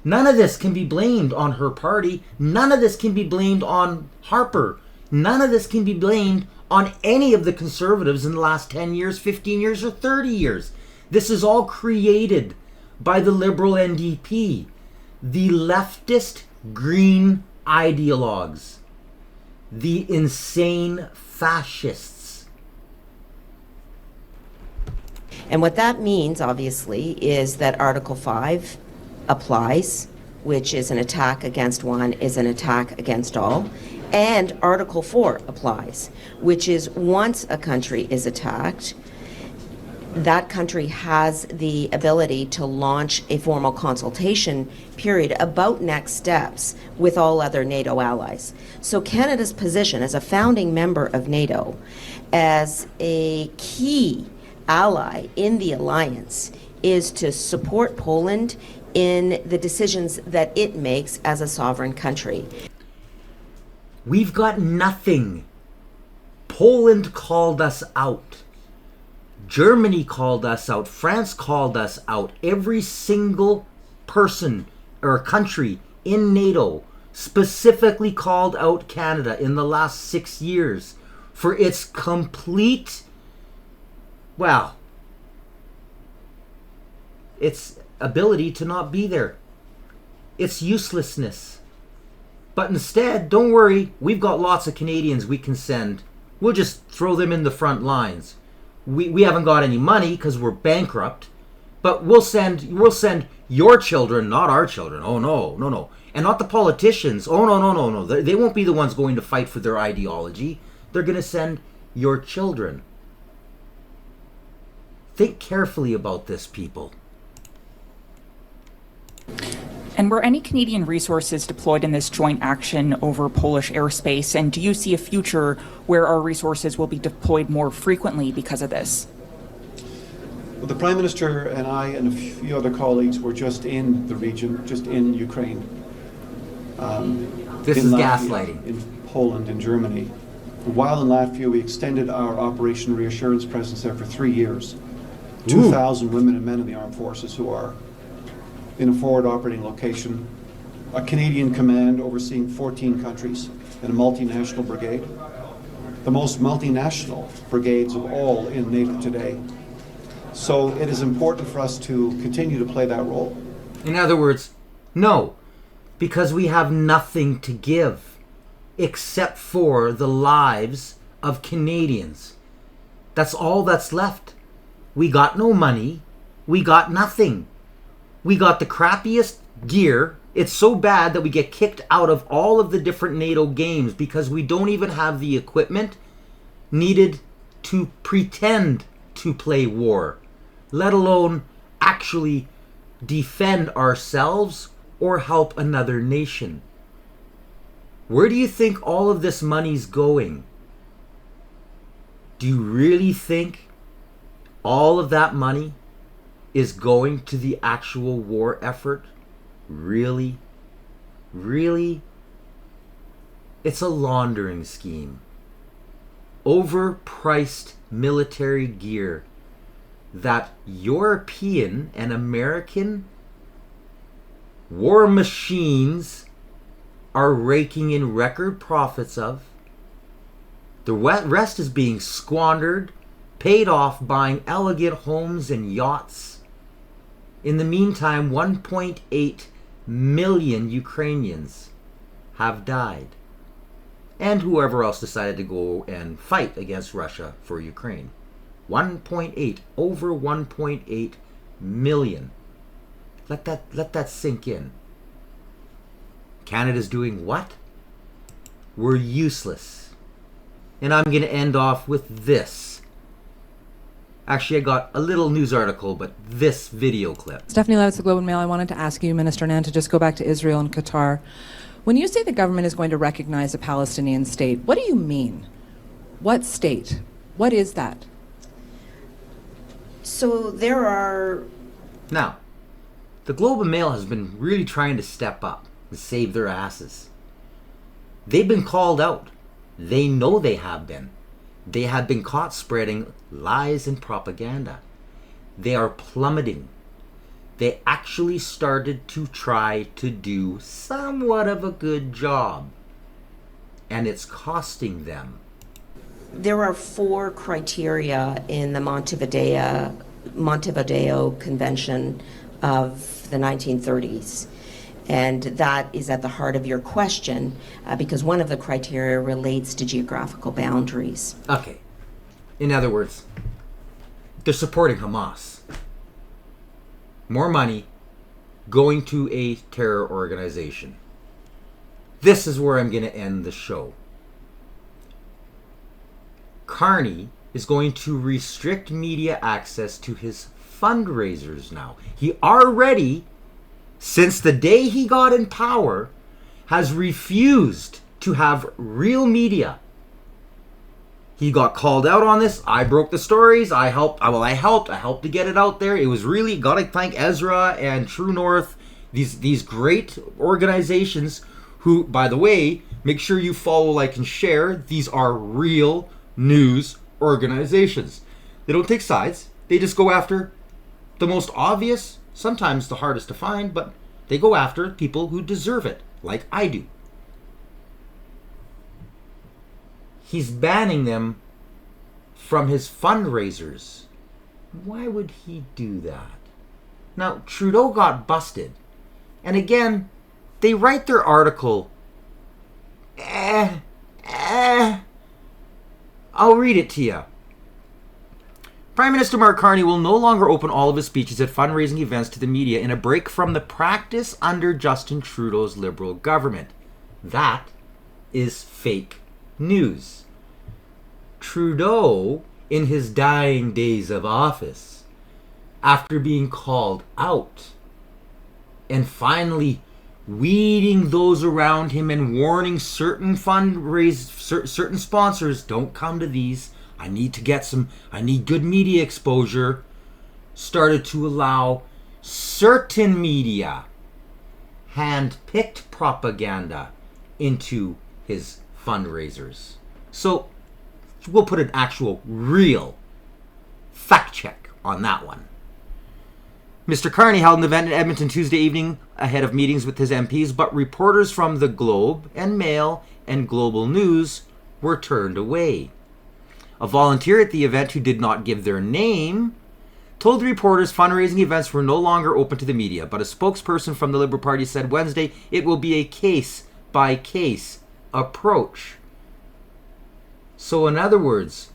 None of this can be blamed on her party. None of this can be blamed on Harper. None of this can be blamed on any of the conservatives in the last 10 years, 15 years, or 30 years. This is all created by the Liberal NDP, the leftist green ideologues, the insane fascists. And what that means, obviously, is that Article 5 applies, which is an attack against one is an attack against all. And Article 4 applies, which is once a country is attacked, that country has the ability to launch a formal consultation period about next steps with all other NATO allies. So Canada's position as a founding member of NATO, as a key ally in the alliance, is to support Poland in the decisions that it makes as a sovereign country. We've got nothing. Poland called us out. Germany called us out. France called us out. Every single person or country in NATO specifically called out Canada in the last 6 years for its complete, well, its ability to not be there. Its uselessness. But instead, don't worry, we've got lots of Canadians we can send. We'll just throw them in the front lines. We haven't got any money because we're bankrupt, but we'll send your children, not our children. Oh no. And not the politicians. Oh no. They won't be the ones going to fight for their ideology. They're going to send your children. Think carefully about this, people. And were any Canadian resources deployed in this joint action over Polish airspace? And do you see a future where our resources will be deployed more frequently because of this? Well, the Prime Minister and I and a few other colleagues were just in the region, just in Ukraine. This is gaslighting. In Poland, in Germany. While in Latvia, we extended our Operation Reassurance presence there for 3 years. 2,000 women and men in the armed forces who are in a forward operating location, a Canadian command overseeing 14 countries, and a multinational brigade. The most multinational brigades of all in NATO today. So it is important for us to continue to play that role. In other words, no, because we have nothing to give except for the lives of Canadians. That's all that's left. We got no money. We got nothing. We got the crappiest gear. It's so bad that we get kicked out of all of the different NATO games because we don't even have the equipment needed to pretend to play war, let alone actually defend ourselves or help another nation. Where do you think all of this money's going? Do you really think all of that money is going to the actual war effort? Really? Really? It's a laundering scheme. overpriced military gear that European and American war machines are raking in record profits of. The rest is being squandered, paid off buying elegant homes and yachts. In the meantime, 1.8 million Ukrainians have died. And whoever else decided to go and fight against Russia for Ukraine. Over 1.8 million. Let that sink in. Canada's doing what? We're useless. And I'm going to end off with this. Actually, I got a little news article, but this video clip. Stephanie Levitz, the Globe and Mail. I wanted to ask you, Minister Nan, to just go back to Israel and Qatar. When you say the government is going to recognize a Palestinian state, what do you mean? What state? What is that? So there are... Now, the Globe and Mail has been really trying to step up and save their asses. They've been called out. They know they have been. They have been caught spreading lies and propaganda. They are plummeting. They actually started to try to do somewhat of a good job. And it's costing them. There are 4 criteria in the Montevideo Convention of the 1930s. And that is at the heart of your question, because one of the criteria relates to geographical boundaries. Okay. In other words, they're supporting Hamas. More money going to a terror organization. This is where I'm going to end the show. Carney is going to restrict media access to his fundraisers now. He already, since the day he got in power, has refused to have real media. He got called out on this. I broke the stories. I helped to get it out there. It was really, gotta thank Ezra and True North, these great organizations who, by the way, make sure you follow, like, and share. These are real news organizations. They don't take sides. They just go after the most obvious, sometimes the hardest to find, but they go after people who deserve it, like I do. He's banning them from his fundraisers. Why would he do that? Now, Trudeau got busted. And again, they write their article. I'll read it to you. Prime Minister Mark Carney will no longer open all of his speeches at fundraising events to the media in a break from the practice under Justin Trudeau's Liberal government. That is fake news. Trudeau, in his dying days of office, after being called out and finally weeding those around him and warning certain certain sponsors, don't come to these. I need good media exposure, started to allow certain media hand-picked propaganda into his fundraisers. So we'll put an actual real fact check on that one. Mr. Carney held an event in Edmonton Tuesday evening ahead of meetings with his MPs, but reporters from the Globe and Mail and Global News were turned away. A volunteer at the event who did not give their name told the reporters fundraising events were no longer open to the media, but a spokesperson from the Liberal Party said Wednesday it will be a case-by-case approach. So in other words,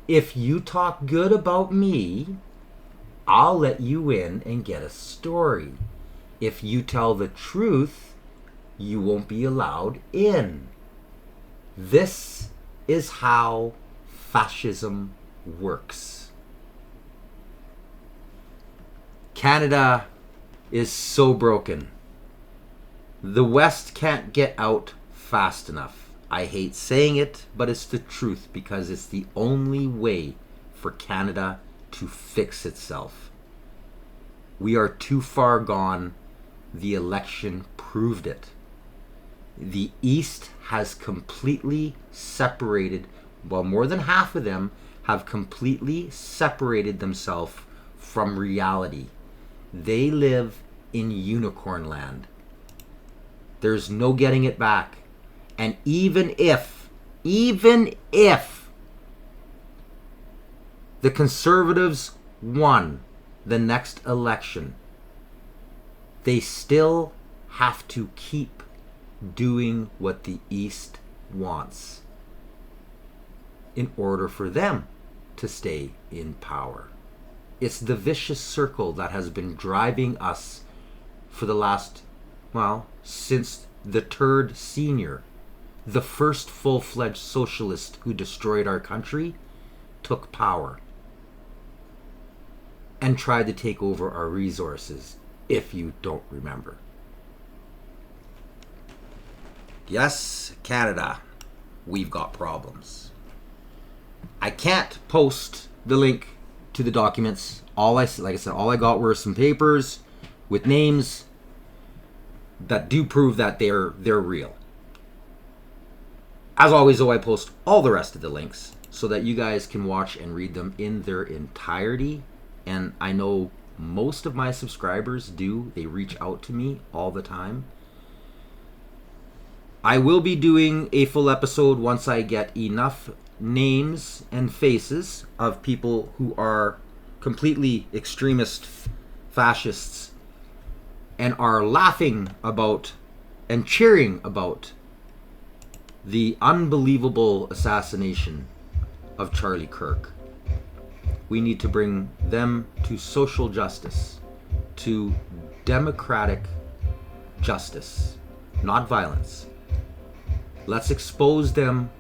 if you talk good about me, I'll let you in and get a story. If you tell the truth, you won't be allowed in. This is how fascism works. Canada is so broken. The West can't get out fast enough. I hate saying it, but it's the truth because it's the only way for Canada to fix itself. We are too far gone. The election proved it. The East has completely separated well, more than half of them have completely separated themselves from reality. They live in unicorn land. There's no getting it back. And even if the Conservatives won the next election, they still have to keep doing what the East wants in order for them to stay in power. It's the vicious circle that has been driving us for the last, well, since the Turd Senior, the first full-fledged socialist who destroyed our country, took power and tried to take over our resources, if you don't remember. Yes, Canada, we've got problems. I can't post the link to the documents. All I got were some papers with names that do prove that they're real. As always, though, I post all the rest of the links so that you guys can watch and read them in their entirety. And I know most of my subscribers do. They reach out to me all the time. I will be doing a full episode once I get enough names and faces of people who are completely extremist fascists and are laughing about and cheering about the unbelievable assassination of Charlie Kirk. We need to bring them to social justice, to democratic justice, not violence. Let's expose them.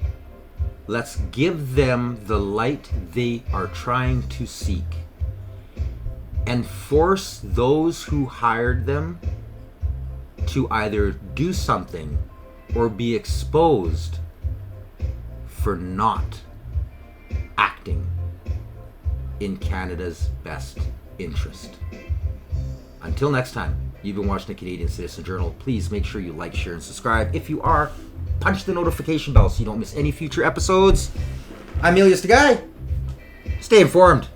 Let's give them the light they are trying to seek, and force those who hired them to either do something or be exposed for not acting in Canada's best interest. Until next time, you've been watching the Canadian Citizen Journal. Please make sure you like, share, and subscribe. If you are, punch the notification bell so you don't miss any future episodes. I'm Elias the Guy. Stay informed.